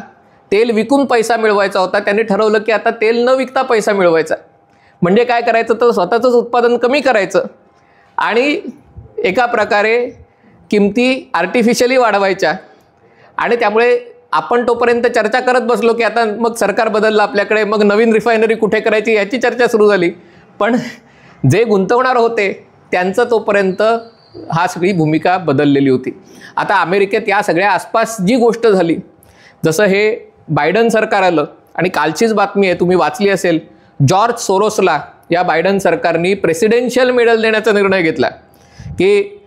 Speaker 1: तेल विकून पैसा मिळवायचा होता. त्यांनी ठरवलं की आता तेल न विकता पैसा मिळवायचा. म्हणजे काय करायचं तर स्वतःचंच उत्पादन कमी करायचं आणि एका प्रकारे किमती आर्टिफिशियली वाढवायच्या. आणि त्यामुळे आपण तोपर्यंत चर्चा करत बसलो की आता मग सरकार बदललं आपल्याकडे, मग नवीन रिफायनरी कुठे करायची याची चर्चा सुरू झाली. पण जे गुंतवणार होते त्यांचं तोपर्यंत हा सगळी भूमिका बदललेली होती. आता अमेरिकेत या सगळ्या आसपास जी गोष्ट झाली, जसं हे बायडन सरकार आलं आणि कालचीच बातमी आहे, तुम्ही वाचली असेल, जॉर्ज सोरोसला या बायडन सरकारने प्रेसिडेन्शियल मेडल देण्याचा निर्णय घेतला. की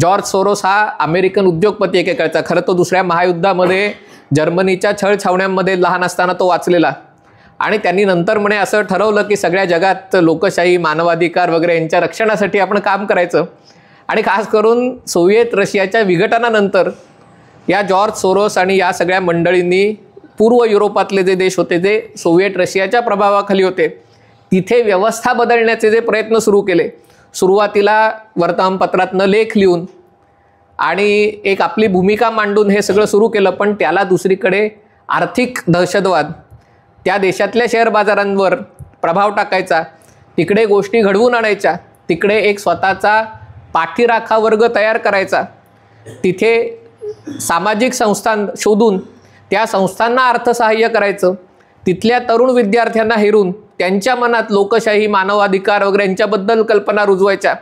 Speaker 1: जॉर्ज सोरोस हा अमेरिकन उद्योगपती एकेकाळचा, खरं तो दुसऱ्या महायुद्धामध्ये जर्मनीच्या छळछावण्यांमध्ये लहान असताना तो वाचलेला, आणि त्यांनी नंतर म्हणे असं ठरवलं की सगळ्या जगात लोकशाही, मानवाधिकार वगैरे यांच्या रक्षणासाठी आपण काम करायचं. आणि खास करून सोव्हिएत रशियाच्या विघटनानंतर या जॉर्ज सोरोस आणि या सगळ्या मंडळींनी पूर्व युरोपातले जे देश होते, जे सोव्हिएट रशियाच्या प्रभावाखाली होते, तिथे व्यवस्था बदलण्याचे जे प्रयत्न सुरू केले, सुरुवातीला वर्तमानपत्रातनं लेख लिहून आणि एक आपली भूमिका मांडून हे सगळं सुरू केलं. पण त्याला दुसरीकडे आर्थिक दहशतवाद, त्या देशातल्या शेअर बाजारांवर प्रभाव टाकायचा, तिकडे गोष्टी घडवून आणायच्या, तिकडे एक स्वतःचा पाठीराखा वर्ग तयार करायचा, तिथे सामाजिक संस्था शोधून त्या संस्थांना अर्थसहाय्य करायचं, तिथल्या तरुण विद्यार्थ्यांना हेरून त्यांच्या मनात लोकशाही, मानवाधिकार वगैरे यांच्याबद्दल कल्पना रुजवायच्या.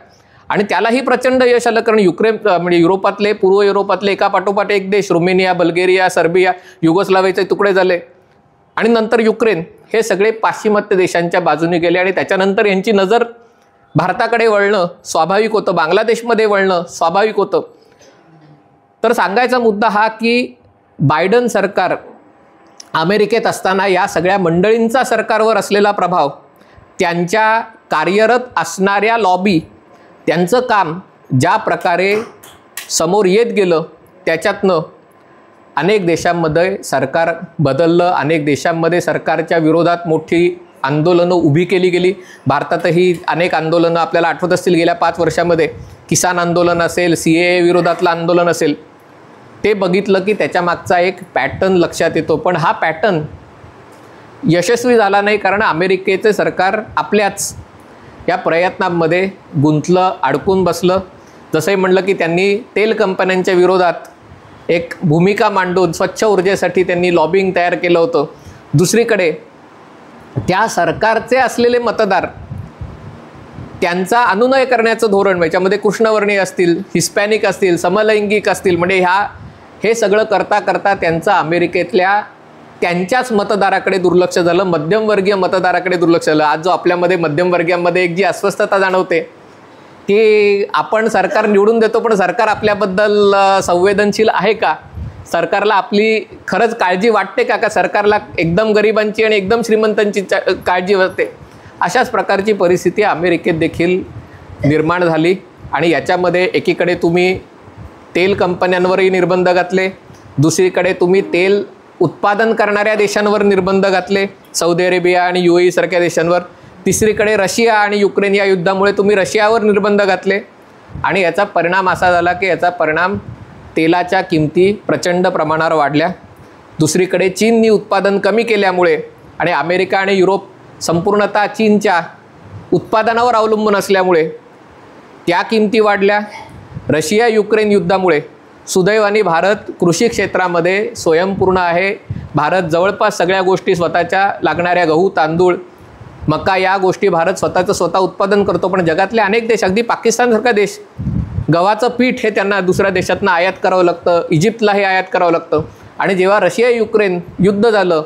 Speaker 1: आणि त्यालाही प्रचंड यश आलं, कारण म्हणजे युरोपातले, पूर्व युरोपातले एका पाठोपाठ एक देश, रुमेनिया, बल्गेरिया, सर्बिया, युगोस्लावियाचे तुकडे झाले, आणि नंतर युक्रेन, हे सगळे पाश्चिमात्य देशांच्या बाजूने गेले. आणि त्याच्यानंतर यांची नजर भारताकडे वळणं स्वाभाविक होतं, बांगलादेशमध्ये वळणं स्वाभाविक होतं. तर सांगायचा मुद्दा हा की बायडन सरकार अमेरिकेत असताना या सगळ्या मंडळींचा सरकारवर असलेला प्रभाव, त्यांच्या कार्यरत असणाऱ्या लॉबी, त्यांचं काम ज्या प्रकारे समोर येत गेलं, त्याच्यातनं अनेक देशांमध्ये सरकार बदललं, अनेक देशांमध्ये सरकारच्या विरोधात मोठी आंदोलनं उभी केली गेली. भारतातही अनेक आंदोलनं आपल्याला आठवत असतील गेल्या 5 वर्षामध्ये, किसान आंदोलन असेल, CAA विरोधातलं आंदोलन असेल, ते बघितलं की त्याच्या मागचा एक पॅटर्न लक्षात येतो. पण हा पॅटर्न यशस्वी झाला नाही, कारण अमेरिकेचे सरकार आपल्याच या प्रयत्नांमध्ये गुंतलं, अडकून बसलं. जसंही म्हणलं की त्यांनी तेल कंपन्यांच्या विरोधात एक भूमिका मांडून स्वच्छ ऊर्जेसाठी त्यांनी लॉबिंग तयार केलं होतं. दुसरीकडे त्या सरकारचे असलेले मतदार, त्यांचा अनुनय करण्याचं धोरण, याच्यामध्ये कृष्णवर्णीय असतील, हिस्पॅनिक असतील, समलैंगिक असतील, म्हणजे हे सगळं करता करता त्यांचं अमेरिकेतल्या त्यांच्याच मतदाराकडे दुर्लक्ष झालं, मध्यमवर्गीय मतदाराकडे दुर्लक्ष झालं. आज जो आपल्यामध्ये मध्यमवर्गीयांमध्ये एक जी अस्वस्थता जाणवते की आपण सरकार निवडून देतो, पण सरकार आपल्याबद्दल संवेदनशील आहे का, सरकारला आपली खरंच काळजी वाटते का सरकारला एकदम गरिबांची आणि एकदम श्रीमंतांची काळजी वाटते. अशाच प्रकारची परिस्थिती अमेरिकेत देखील निर्माण झाली. आणि याच्यामध्ये एकीकडे तुम्ही तेल कंपन्यांवरही निर्बंध घातले, दुसरीकडे तुम्ही तेल उत्पादन करणाऱ्या देशांवर निर्बंध घातले, सौदी अरेबिया आणि UAE सारख्या देशांवर, तिसरीकडे रशिया आणि युक्रेन या युद्धामुळे तुम्ही रशियावर निर्बंध घातले. आणि याचा परिणाम असा झाला की याचा परिणाम तेलाच्या किमती प्रचंड प्रमाणावर वाढल्या. दुसरीकडे चीननी उत्पादन कमी केल्यामुळे आणि अमेरिका आणि युरोप संपूर्णतः चीनच्या उत्पादनावर अवलंबून असल्यामुळे त्या किमती वाढल्या. रशिया युक्रेन युद्धामुळे सुदैवाने भारत कृषी क्षेत्रामध्ये स्वयंपूर्ण आहे. भारत जवळपास सगळ्या गोष्टी स्वतःच्या लागणाऱ्या गहू, तांदूळ, मका या गोष्टी भारत स्वतः उत्पादन करतो. पण जगातले अनेक देश, अगदी पाकिस्तानसारखा देश, गव्हाचं पीठ हे त्यांना दुसऱ्या देशातनं आयात करावं लागतं, इजिप्तला हे आयात करावं लागतं. आणि जेव्हा रशिया युक्रेन युद्ध झालं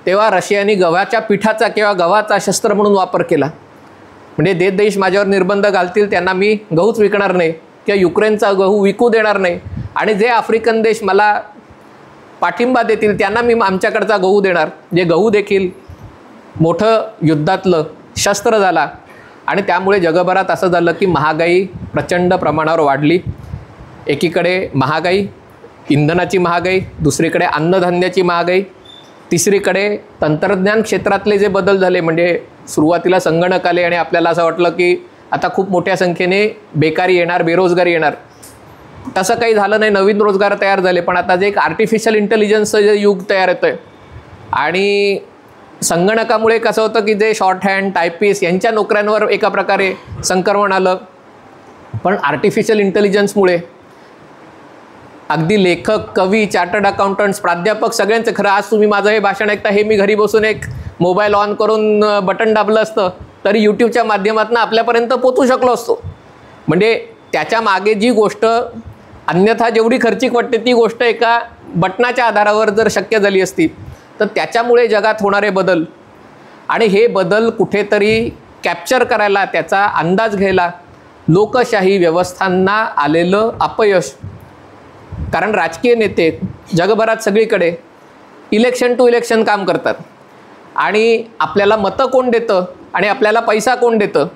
Speaker 1: तेव्हा रशियाने गव्हाच्या पिठाचा किंवा गव्हाचा शस्त्र म्हणून वापर केला. म्हणजे देश माझ्यावर निर्बंध घालतील त्यांना मी गहूच विकणार नाही किंवा युक्रेनचा गहू विकू देणार नाही, आणि जे आफ्रिकन देश मला पाठिंबा देतील त्यांना मी आमच्याकडचा गहू देणार. जे गहू देखील मोठं युद्धातलं शस्त्र झाला. आणि त्यामुळे जगभरात असं झालं की महागाई प्रचंड प्रमाणावर वाढली. एकीकडे महागाई, इंधनाची महागाई, दुसरीकडे अन्नधान्याची महागाई, तिसरीकडे तंत्रज्ञान क्षेत्रातले जे बदल झाले, म्हणजे सुरुवातीला संगणक आले आणि आपल्याला असं वाटलं की आता खूप मोठ्या संख्येने बेकारी येणार, बेरोजगारी येणार. तसं काही झालं नाही, नवीन रोजगार तयार झाले. पण आता जे एक आर्टिफिशियल इंटेलिजन्सचं जे युग तयार येतं आहे आणि संगणकामुळे कसं होतं की जे शॉर्ट हँड, टायपिस्ट यांच्या नोकऱ्यांवर एका प्रकारे संक्रमण आलं. पण आर्टिफिशियल इंटेलिजन्समुळे अगदी लेखक, कवी, चार्टर्ड अकाउंटंट्स, प्राध्यापक सगळ्यांचं. खरं आज तुम्ही माझं हे भाषण ऐकता, हे मी घरी बसून एक मोबाईल ऑन करून बटन दाबलं असतं तरी यूट्यूबच्या माध्यमातून आपल्यापर्यंत पोचू शकलो असतो. म्हणजे त्याच्या मागे जी गोष्ट अन्यथा जेवढी खर्चिक वाटते ती गोष्ट एका बटनाच्या आधारावर जर शक्य झाली असती तर त्याच्यामुळे जगात होणारे बदल आणि हे बदल कुठेतरी कॅप्चर करायला, त्याचा अंदाज घ्यायला लोकशाही व्यवस्थांना आलेलं अपयश. कारण राजकीय नेते जगभरात सगळीकडे इलेक्शन टू इलेक्शन काम करतात आणि आपल्याला मतं कोण देतं आणि आपल्याला पैसा कोण देतं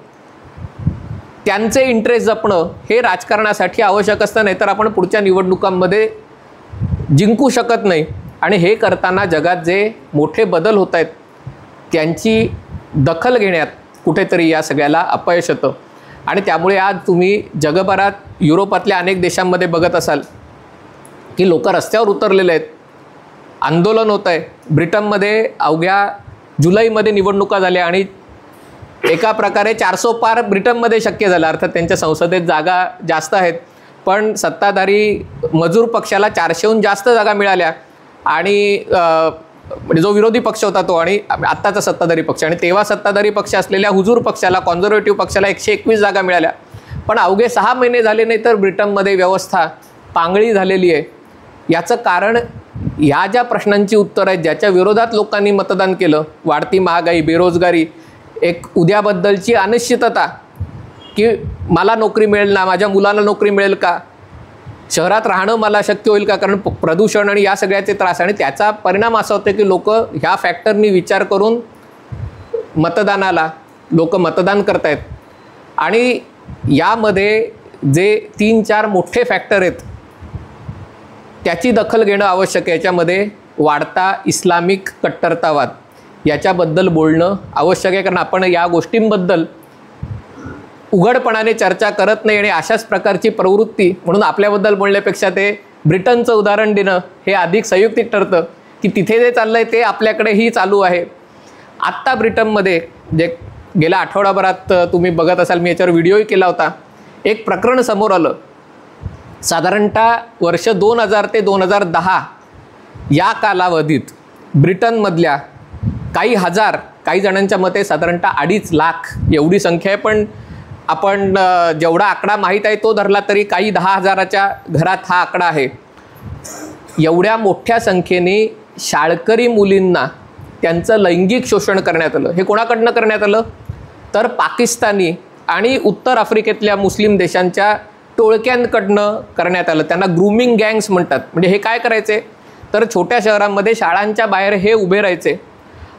Speaker 1: त्यांचे इंटरेस्ट जपणं हे राजकारणासाठी आवश्यक असतं, नाहीतर आपण पुढच्या निवडणुकांमध्ये जिंकू शकत नाही. आणि हे करताना जगात जे मोठे बदल होत आहेत त्यांची दखल घेण्यात कुठेतरी या सगळ्याला अपयश येतं. आणि त्यामुळे आज तुम्ही जगभरात युरोपातल्या अनेक देशांमध्ये बघत असाल की लोक रस्त्यावर उतरलेले आहेत, आंदोलन होत आहे. ब्रिटनमध्ये अवघ्या जुलैमध्ये निवडणुका झाल्या आणि एका प्रकारे 400 पार ब्रिटनमध्ये शक्य झालं. अर्थात त्यांच्या संसदेत जागा जास्त आहेत, पण सत्ताधारी मजूर पक्षाला 400हून जास्त जागा मिळाल्या आणि म्हणजे जो विरोधी पक्ष होता तो आणि आत्ताचा सत्ताधारी पक्ष, आणि तेव्हा सत्ताधारी पक्ष असलेल्या हुजूर पक्षाला, कॉन्झर्वेटिव्ह पक्षाला 121 जागा मिळाल्या. पण अवघे 6 महिने झाले नाही तर ब्रिटनमध्ये व्यवस्था पांगळी झालेली आहे. याचं कारण ह्या ज्या प्रश्नांची उत्तरं आहेत, ज्याच्या विरोधात लोकांनी मतदान केलं, वाढती महागाई, बेरोजगारी, एक उद्याबद्दलची अनिश्चितता की मला नोकरी मिळेल ना, माझ्या मुलाला नोकरी मिळेल का, शहरात राहणं मला शक्य होईल का, कारण प्रदूषण आणि या सगळ्याचे त्रास. आणि त्याचा परिणाम असा होतो की लोक ह्या फॅक्टरनी विचार करून मतदानाला लोक मतदान करत आहेत. आणि यामध्ये जे 3-4 मोठे फॅक्टर आहेत त्याची दखल घेणं आवश्यक आहे. याच्यामध्ये वाढता इस्लामिक कट्टरतावाद याच्याबद्दल बोलणं आवश्यक आहे, कारण आपण या गोष्टींबद्दल उघडपणाने चर्चा करत नाही. आणि अशाच प्रकारची प्रवृत्ती म्हणून आपल्याबद्दल बोलण्यापेक्षा ते ब्रिटनचं उदाहरण देणं हे अधिक संयुक्तिक ठरतं की तिथे जे चाललं आहे ते आपल्याकडेही चालू आहे. आत्ता ब्रिटनमध्ये जे गेल्या आठवडाभरात तुम्ही बघत असाल, मी याच्यावर व्हिडिओही केला होता, एक प्रकरण समोर आलं. साधारणतः वर्ष 2000 ते 2010 या कालावधीत ब्रिटनमधल्या काही हजार, काही जणांच्या मते साधारणतः 2.5 लाख एवढी संख्या आहे, पण आपण जेवढा आकडा माहीत आहे तो धरला तरी काही 10,000च्या घरात हा आकडा आहे. एवढ्या मोठ्या संख्येने शाळकरी मुलींना त्यांचं लैंगिक शोषण करण्यात आलं. हे कोणाकडनं करण्यात आलं तर पाकिस्तानी आणि उत्तर आफ्रिकेतल्या मुस्लिम देशांच्या टोळक्यांकडनं करण्यात आलं. त्यांना ग्रूमिंग गँग्स म्हणतात. म्हणजे हे काय करायचे तर छोट्या शहरांमध्ये शाळांच्या बाहेर हे उभे राहायचे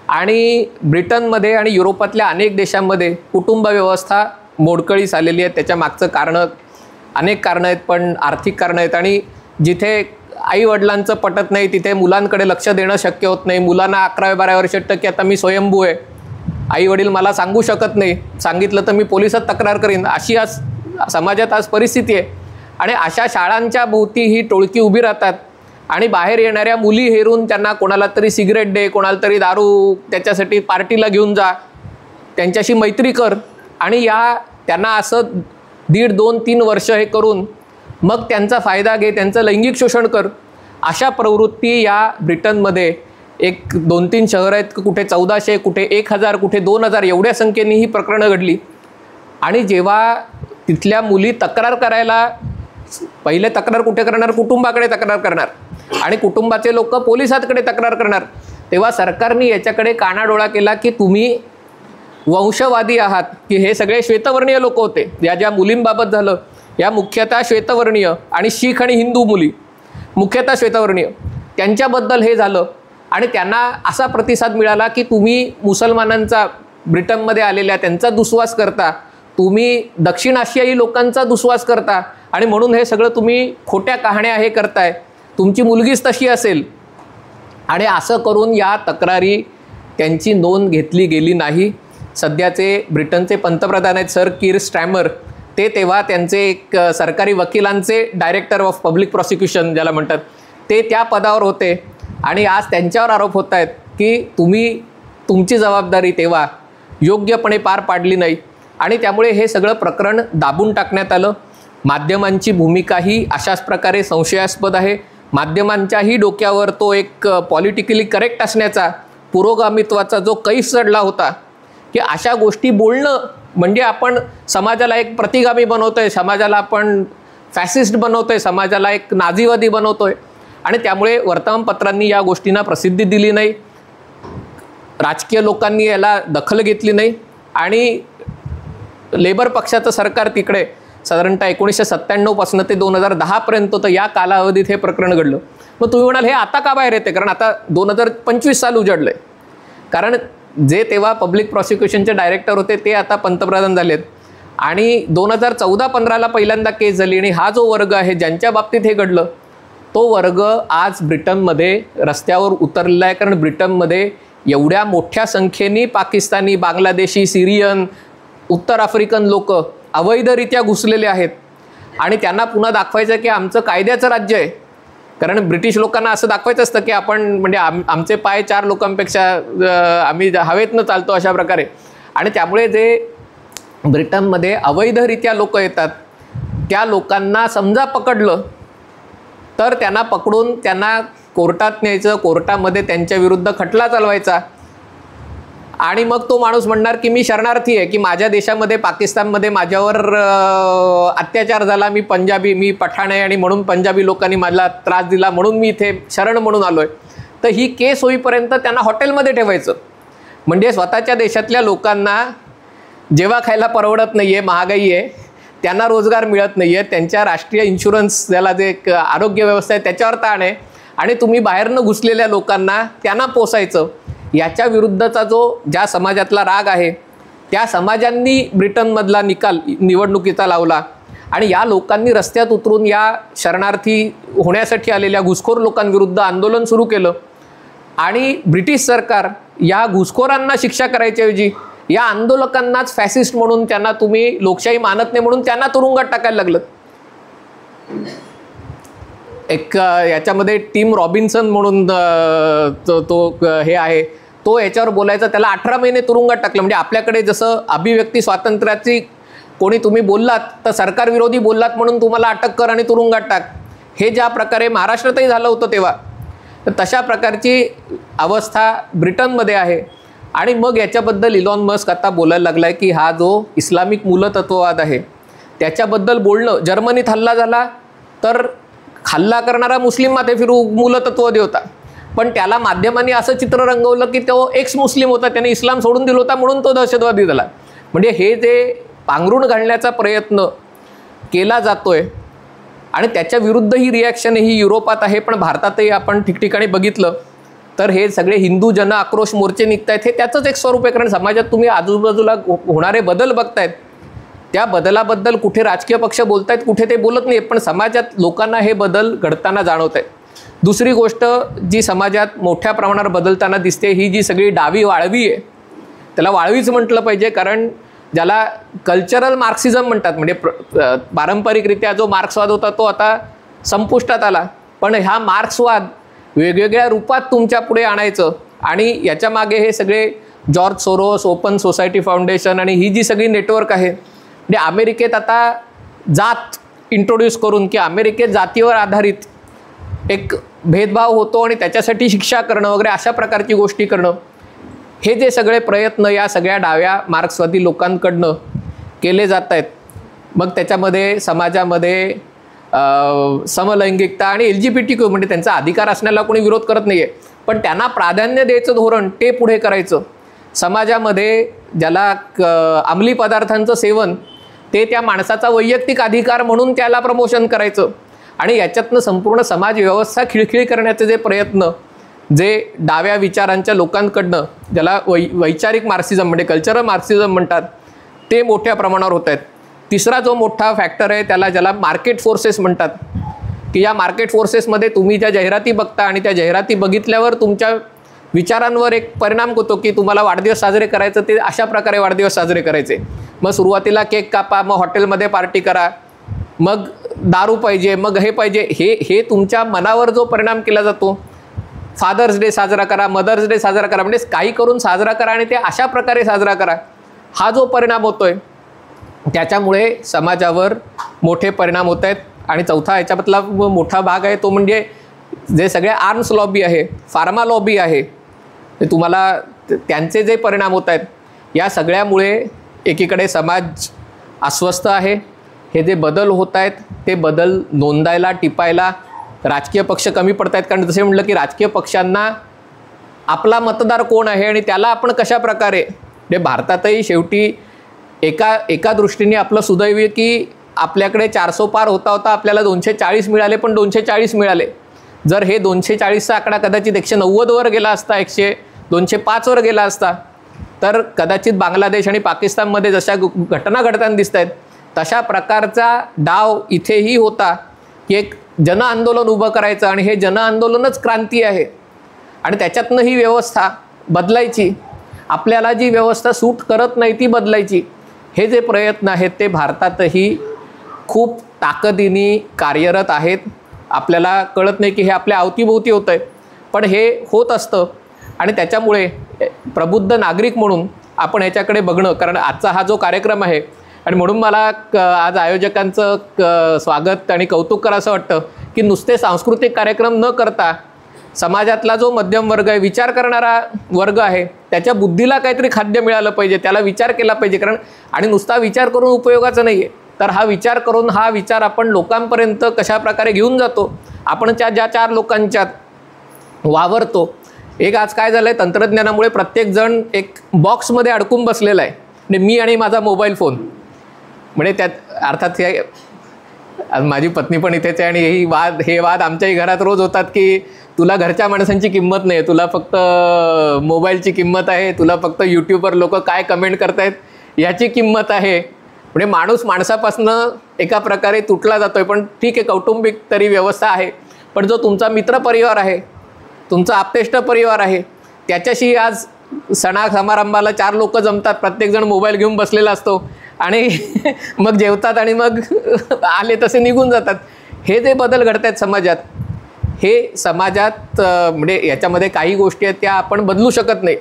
Speaker 1: आणि ब्रिटनमध्ये आणि युरोपातल्या अनेक देशांमध्ये कुटुंब व्यवस्था मोडकळीस आलेली आहे. त्याच्या मागचं कारणं अनेक कारणं आहेत, पण आर्थिक कारणं आहेत. आणि जिथे आईवडिलांचं पटत नाही तिथे मुलांकडे लक्ष देणं शक्य होत नाही. मुलांना 11-12 वर्ष की आता मी स्वयंभू आहे, आईवडील मला सांगू शकत नाही, सांगितलं तर मी पोलिसात तक्रार करीन, अशी आज समाजात आज परिस्थिती आहे. आणि अशा शाळांच्या भोवती ही टोळकी उभी राहतात आणि बाहेर येणाऱ्या मुली हेरून त्यांना कोणाला तरी सिगरेट दे, कोणाला तरी दारू, त्याच्यासाठी पार्टीला घेऊन जा, त्यांच्याशी मैत्री कर. आणि त्यांना असं 1.5-2-3 वर्ष हे करून मग त्यांचा फायदा घे, त्यांचं लैंगिक शोषण कर. अशा प्रवृत्ती या ब्रिटनमध्ये एक 2-3 शहरं आहेत, कुठे 1400, कुठे 1000, कुठे 2000 एवढ्या संख्येने ही प्रकरणं घडली. आणि जेव्हा तिथल्या मुली तक्रार करायला, पहिले तक्रार कुठे करणार, कुटुंबाकडे तक्रार करणार आणि कुटुंबाचे लोक पोलिसांकडे तक्रार करणार, तेव्हा सरकारने याच्याकडे कानाडोळा केला की तुम्ही वंशवादी आहात, की हे सगळे श्वेतवर्णीय लोक होते. या ज्या मुलींबाबत झालं या मुख्यतः श्वेतवर्णीय आणि शीख आणि हिंदू मुली, मुख्यतः श्वेतवर्णीय, त्यांच्याबद्दल हे झालं. आणि त्यांना असा प्रतिसाद मिळाला की तुम्ही मुसलमानांचा, ब्रिटनमध्ये आलेल्या त्यांचा दुस्वास करता, तुम्ही दक्षिण आशियाई लोकांचा दुस्वास करता आणि म्हणून हे सगळं तुम्ही खोट्या कहाण्या हे करताय, तुमची मुलगीच तशी असेल. आणि असं करून या तक्रारी त्यांची नोंद घेतली गेली नाही. सध्याचे ब्रिटनचे पंतप्रधान आहेत सर कीर स्टॅमर, ते तेव्हा त्यांचे एक सरकारी वकिलांचे डायरेक्टर ऑफ पब्लिक प्रॉसिक्युशन ज्याला म्हणतात, ते त्या पदावर होते. आणि आज त्यांच्यावर आरोप होत आहेत की तुम्ही तुमची जबाबदारी तेव्हा योग्यपणे पार पाडली नाही. आणि त्यामुळे हे सगळं प्रकरण दाबून टाकण्यात आलं. माध्यमांची भूमिकाही अशाच प्रकारे संशयास्पद आहे. माध्यमांच्याही डोक्यावर तो एक पॉलिटिकली करेक्ट असण्याचा, पुरोगामित्वाचा जो कैफ चढला होता की अशा गोष्टी बोलणं म्हणजे आपण समाजाला एक प्रतिगामी बनवतोय, समाजाला आपण फॅसिस्ट बनवतोय, समाजाला एक नाझीवादी बनवतोय. आणि त्यामुळे वर्तमानपत्रांनी या गोष्टींना प्रसिद्धी दिली नाही, राजकीय लोकांनी याला दखल घेतली नाही. आणि लेबर पक्षाचं सरकार तिकडे साधारणतः 1997 पासून ते 2010 पर्यंत तर या कालावधीत हे प्रकरण घडलं. मग तुम्ही म्हणाल हे आता का बाहेर येते? कारण आता 2025 साल उजडलंय. कारण जे तेव्हा पब्लिक प्रॉसिक्युशनचे डायरेक्टर होते ते आता पंतप्रधान झालेत आणि 2014-15ला पहिल्यांदा केस झाली. आणि हा जो वर्ग आहे ज्यांच्या बाबतीत हे घडलं तो वर्ग आज ब्रिटनमध्ये रस्त्यावर उतरलेला आहे. कारण ब्रिटनमध्ये एवढ्या मोठ्या संख्येने पाकिस्तानी, बांगलादेशी, सिरियन, उत्तर आफ्रिकन लोक अवैधरित्या घुसलेले आहेत आणि त्यांना पुन्हा दाखवायचं की आमचं कायद्याचं राज्य आहे. कारण ब्रिटिश लोकांना असं दाखवायचं असतं की आपण म्हणजे आमचे पाय 4 लोकांपेक्षा आम्ही हवेतनं चालतो अशा प्रकारे. आणि त्यामुळे जे ब्रिटनमध्ये अवैधरित्या लोक येतात त्या लोकांना समजा पकडलं तर त्यांना पकडून त्यांना कोर्टात न्यायचं, कोर्टामध्ये त्यांच्या विरुद्ध खटला चालवायचा आणि मग तो माणूस म्हणणार की मी शरणार्थी आहे, की माझ्या देशामध्ये पाकिस्तानमध्ये माझ्यावर अत्याचार झाला, मी पंजाबी, मी पठाण आहे आणि म्हणून पंजाबी लोकांनी मला त्रास दिला म्हणून मी इथे शरण म्हणून आलो आहे. तर ही केस होईपर्यंत त्यांना हॉटेलमध्ये ठेवायचं. म्हणजे स्वतःच्या देशातल्या लोकांना जेव्हा खायला परवडत नाही आहे, महागाई आहे, त्यांना रोजगार मिळत नाही आहे, त्यांच्या राष्ट्रीय इन्शुरन्स ज्याला जे एक आरोग्य व्यवस्था आहे त्याच्यावर ताण आहे आणि तुम्ही बाहेरनं घुसलेल्या लोकांना त्यांना पोसायचं. याच्या विरुद्धचा जो ज्या समाजातला राग आहे त्या समाजांनी ब्रिटनमधला निकाल निवडणुकीचा लावला आणि या लोकांनी रस्त्यात उतरून या शरणार्थी होण्यासाठी आलेल्या घुसखोर लोकांविरुद्ध आंदोलन सुरू केलं. आणि ब्रिटिश सरकार या घुसखोरांना शिक्षा करायच्याऐवजी या आंदोलकांनाच फॅसिस्ट म्हणून त्यांना तुम्ही लोकशाही मानत नाही म्हणून त्यांना तुरुंगात टाकायला लागलं. एक याच्यामध्ये टिम रॉबिन्सन म्हणून तो हे आहे, तो याच्यावर बोलायचा, त्याला 18 महिने तुरुंगात टाकलं. म्हणजे आपल्याकडे जसं अभिव्यक्ती स्वातंत्र्याची कोणी तुम्ही बोललात तर सरकार विरोधी बोललात म्हणून तुम्हाला अटक कर आणि तुरुंगात टाक, हे ज्या प्रकारे महाराष्ट्रातही झालं होतं तेव्हा, तर तशा प्रकारची अवस्था ब्रिटनमध्ये आहे. आणि मग याच्याबद्दल इलॉन मस्क आता बोलायला लागला आहे की हा जो इस्लामिक मूलतत्ववाद आहे त्याच्याबद्दल बोलणं. जर्मनीत हल्ला झाला तर हल्ला करणारा मुस्लिम माथेफिरू मूलतत्ववादी होता, पण त्याला माध्यमांनी असं चित्र रंगवलं की तो एक्स मुस्लिम होता, त्याने इस्लाम सोडून दिला होता म्हणून तो दहशतवादी झाला. म्हणजे हे जे पांघरूण घालण्याचा प्रयत्न केला जातोय आणि त्याच्या विरुद्ध ही रिॲक्शन ही युरोपात आहे, पण भारतातही आपण ठिकठिकाणी बघितलं तर हे सगळे हिंदू जन आक्रोश मोर्चे निघत आहेत. हे त्याचंच एक स्वरूप आहे. कारण समाजात तुम्ही आजूबाजूला होणारे बदल बघतायत, त्या बदलाबद्दल कुठे राजकीय पक्ष बोलतायत, कुठे ते बोलत नाही, पण समाजात लोकांना हे बदल घडताना जाणवत आहेत. दुसरी गोष्ट जी समाजात मोठ्या प्रमाणावर बदलताना दिसते ही जी सगळी डावी वाळवी आहे, त्याला वाळवीच म्हटलं पाहिजे. कारण ज्याला कल्चरल मार्क्सिझम म्हणतात, म्हणजे पारंपरिकरित्या जो मार्क्सवाद होता तो आता संपुष्टात आला, पण हा मार्क्सवाद वेगवेगळ्या रूपात तुमच्या पुढे आणायचं. आणि याच्या मागे हे सगळे George Soros, open society foundation आणि ही जी सगळी नेटवर्क आहे, म्हणजे अमेरिकेत आता जात इंट्रोड्यूस करून की अमेरिकेत जातीवर आधारित एक भेदभाव होतो आणि त्याच्यासाठी शिक्षा करणं वगैरे अशा प्रकारची गोष्टी करणं, हे जे सगळे प्रयत्न या सगळ्या डाव्या मार्क्सवादी लोकांकडनं केले जात आहेत. मग त्याच्यामध्ये समाजामध्ये समलैंगिकता आणि LGBTQ म्हणजे त्यांचा अधिकार असण्याला कोणी विरोध करत नाही आहे, पण त्यांना प्राधान्य द्यायचं धोरण ते पुढे करायचं. समाजामध्ये ज्याला अंमली पदार्थांचं सेवन ते त्या माणसाचा वैयक्तिक अधिकार म्हणून त्याला प्रमोशन करायचं आणि याच्यातनं संपूर्ण समाज व्यवस्था खिळखिळी करण्याचे जे प्रयत्न जे डाव्या विचारांच्या लोकांकडनं ज्याला वैचारिक मार्क्सिझम म्हणजे कल्चरल मार्क्सिझम म्हणतात ते मोठ्या प्रमाणावर होत आहेत. तिसरा जो मोठा फॅक्टर आहे ज्याला मार्केट फोर्सेस म्हणतात, की या मार्केट फोर्सेसमध्ये तुम्ही ज्या जाहिराती बघता आणि त्या जाहिराती बघितल्यावर तुमच्या विचारांवर एक परिणाम होतो की तुम्हाला वाढदिवस साजरे करायचं ते अशा प्रकारे वाढदिवस साजरे करायचे. मग सुरुवातीला केक कापा, मग हॉटेलमध्ये पार्टी करा, मग दारू पाहिजे, मग हे पाहिजे, हे तुमच्या मनावर जो परिणाम केला जातो. फादर्स डे साजरा करा, मदर्स डे साजरा करा, म्हणजे काही करून साजरा करा आणि ते अशा प्रकारे साजरा करा, हा जो परिणाम होतोय त्याच्यामुळे समाजावर मोठे परिणाम होत आहेत. आणि चौथा याच्यामधला मोठा भाग आहे तो म्हणजे जे सगळे आर्म्स लॉबी आहे, फार्मा लॉबी आहे, ते तुम्हाला त्यांचे जे परिणाम होत आहेत या सगळ्यामुळे एकीकडे समाज अस्वस्थ आहे. हे जे बदल होत आहेत ते बदल नोंदायला टिपायला राजकीय पक्ष कमी पडत आहेत. कारण जसे म्हटलं की राजकीय पक्षांना आपला मतदार कोण आहे आणि त्याला आपण कशा प्रकारे, म्हणजे भारतातही शेवटी एका दृष्टीने आपलं सुदैव आहे की आपल्याकडे 400 पार होता होता आपल्याला 240 मिळाले, पण 240 मिळाले. जर हे 240चा आकडा कदाचित 190 वर गेला असता, 205 वर गेला असता, तर कदाचित बांगलादेश आणि पाकिस्तानमध्ये जशा घटना घडताना दिसत आहेत तशा प्रकारचा डाव इथेही होता की एक जनआंदोलन उभं करायचं आणि हे जनआंदोलनच क्रांती आहे आणि त्याच्यातनं ही व्यवस्था बदलायची, आपल्याला जी व्यवस्था सूट करत नाही ती बदलायची. हे जे प्रयत्न आहेत ते भारतातही खूप ताकदीने कार्यरत आहेत. आपल्याला कळत नाही की हे आपल्या अवतीभोवती होतं आहे, पण हे होत असतं. आणि त्याच्यामुळे प्रबुद्ध नागरिक म्हणून आपण ह्याच्याकडे बघणं, कारण आजचा हा जो कार्यक्रम आहे आणि म्हणून मला आज आयोजकांचं स्वागत आणि कौतुक करावं असं वाटतं की नुसते सांस्कृतिक कार्यक्रम न करता समाजातला जो मध्यम वर्ग आहे, विचार करणारा वर्ग आहे, त्याच्या बुद्धीला काहीतरी खाद्य मिळालं पाहिजे, त्याला विचार केला पाहिजे. कारण आणि नुसता विचार करून उपयोगाचं नाही आहे, तर हा विचार करून हा विचार आपण लोकांपर्यंत कशा प्रकारे घेऊन जातो, आपण ज्या 4 लोकांच्यात वावरतो. एक आज काय झालं आहे, तंत्रज्ञानामुळे प्रत्येकजण एक बॉक्समध्ये अडकून बसलेला आहे, म्हणजे मी आणि माझा मोबाईल फोन. म्हणजे त्यात अर्थात हे माझी पत्नी पण इथेच आहे आणि हे वाद आमच्याही घरात रोज होतात की तुला घरच्या माणसांची किंमत नाही, तुला फक्त मोबाईलची किंमत आहे, तुला फक्त यूट्यूबवर लोक काय कमेंट करतायत याची किंमत आहे. म्हणजे माणूस माणसापासनं एका प्रकारे तुटला जातो आहे. पण ठीक आहे, कौटुंबिक तरी व्यवस्था आहे, पण जो तुमचा मित्रपरिवार आहे, तुमचा आप्तेष्ट परिवार आहे, त्याच्याशी आज सणा समारंभाला 4 लोक जमतात, प्रत्येकजण मोबाईल घेऊन बसलेला असतो आणि मग जेवतात आणि मग आले तसे निघून जातात. हे जे बदल घडत आहेत समाजात, हे समाजात म्हणजे याच्यामध्ये काही गोष्टी आहेत त्या आपण बदलू शकत नाही,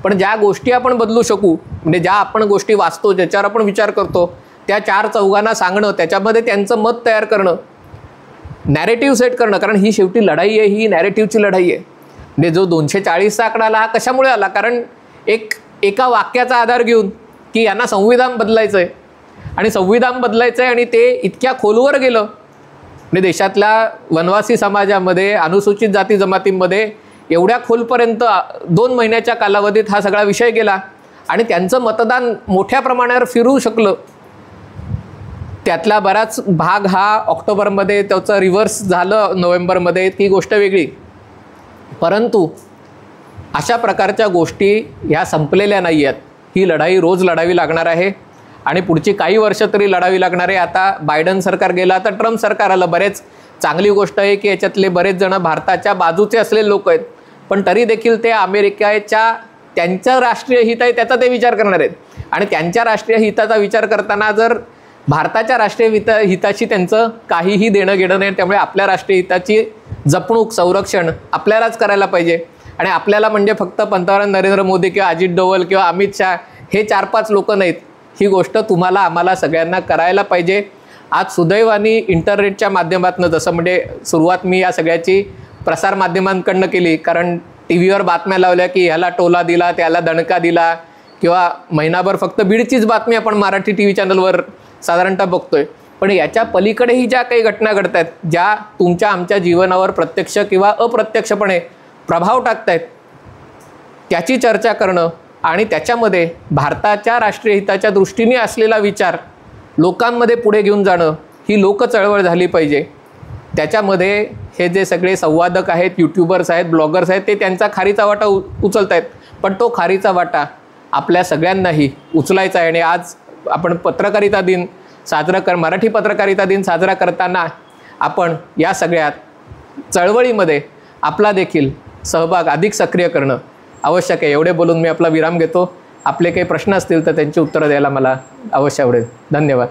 Speaker 1: पण ज्या गोष्टी आपण बदलू शकू, म्हणजे ज्या आपण गोष्टी वाचतो, ज्याच्यावर आपण विचार करतो, त्या 4 चौघांना सांगणं, त्याच्यामध्ये त्यांचं मत तयार करणं, नॅरेटिव्ह सेट करणं. कारण ही शेवटी लढाई आहे, ही नॅरेटिव्हची लढाई आहे. म्हणजे जो 240चा आकडा आला हा कशामुळे आला, कारण एका वाक्याचा आधार घेऊन की यांना संविधान बदलायचं आहे आणि संविधान बदलायचं आहे आणि ते इतक्या खोलवर गेलं. म्हणजे देशातल्या वनवासी समाजामध्ये, अनुसूचित जाती जमातींमध्ये एवढ्या खोलपर्यंत 2 महिन्याच्या कालावधीत हा सगळा विषय गेला आणि त्यांचं मतदान मोठ्या प्रमाणावर फिरू शकलं. त्यातला बराच भाग हा ऑक्टोबरमध्ये त्याचं रिव्हर्स झालं, नोव्हेंबरमध्ये, ती गोष्ट वेगळी. परंतु अशा प्रकारच्या गोष्टी ह्या संपलेल्या नाही आहेत. ही लढाई रोज लढावी लागणार आहे आणि पुढची काही वर्ष तरी लढावी लागणार आहे. आता बायडन सरकार गेलं, आता ट्रम्प सरकार आलं. बरेच चांगली गोष्ट आहे की याच्यातले बरेच जण भारताच्या बाजूचे असलेले लोक आहेत, पण तरी देखील ते अमेरिकेच्या त्यांचं राष्ट्रीय हित आहे त्याचा ते विचार करणार आहेत. आणि त्यांच्या राष्ट्रीय हिताचा विचार करताना जर भारताच्या राष्ट्रीय हिताशी त्यांचं काहीही देणं घेणं नाही, त्यामुळे आपल्या राष्ट्रीय हिताची जपणूक, संरक्षण आपल्यालाच करायला पाहिजे. आणि आपल्याला म्हणजे फक्त पंतप्रधान नरेंद्र मोदी किंवा अजित डोवल किंवा अमित शाह हे 4-5 लोक नाहीत, ही गोष्ट तुम्हाला आम्हाला सगळ्यांना करायला पाहिजे. आज सुदैवाने इंटरनेटच्या माध्यमातून, जसं म्हणजे सुरुवात मी या सगळ्याची प्रसारमाध्यमांकडनं केली, कारण टी व्हीवर बातम्या लावल्या की ह्याला टोला दिला, त्याला दणका दिला, किंवा महिनाभर फक्त बीडचीच बातमी आपण मराठी टी व्ही चॅनलवर साधारणतः बघतोय. पण याच्या पलीकडेही ज्या काही घटना घडत आहेत, ज्या तुमच्या आमच्या जीवनावर प्रत्यक्ष किंवा अप्रत्यक्षपणे प्रभाव टाकत आहेत, त्याची चर्चा करणं आणि त्याच्यामध्ये भारताच्या राष्ट्रीय हिताच्या दृष्टीने असलेला विचार लोकांमध्ये पुढे घेऊन जाणं, ही लोक चळवळ झाली पाहिजे. त्याच्यामध्ये हे जे सगळे संवादक आहेत, यूट्यूबर्स आहेत, ब्लॉगर्स आहेत, ते त्यांचा खारीचा वाटा उचलत आहेत, पण तो खारीचा वाटा आपल्या सगळ्यांनाही उचलायचा आहे. आणि आज आपण पत्रकारिता दिन साजरा मराठी पत्रकारिता दिन साजरा करताना आपण या सगळ्यात चळवळीमध्ये आपला देखील सहभाग अधिक सक्रिय करणं आवश्यक आहे. एवढे बोलून मी आपला विराम घेतो. आपले काही प्रश्न असतील तर त्यांची उत्तरं द्यायला मला अवश्य आवडेल. धन्यवाद.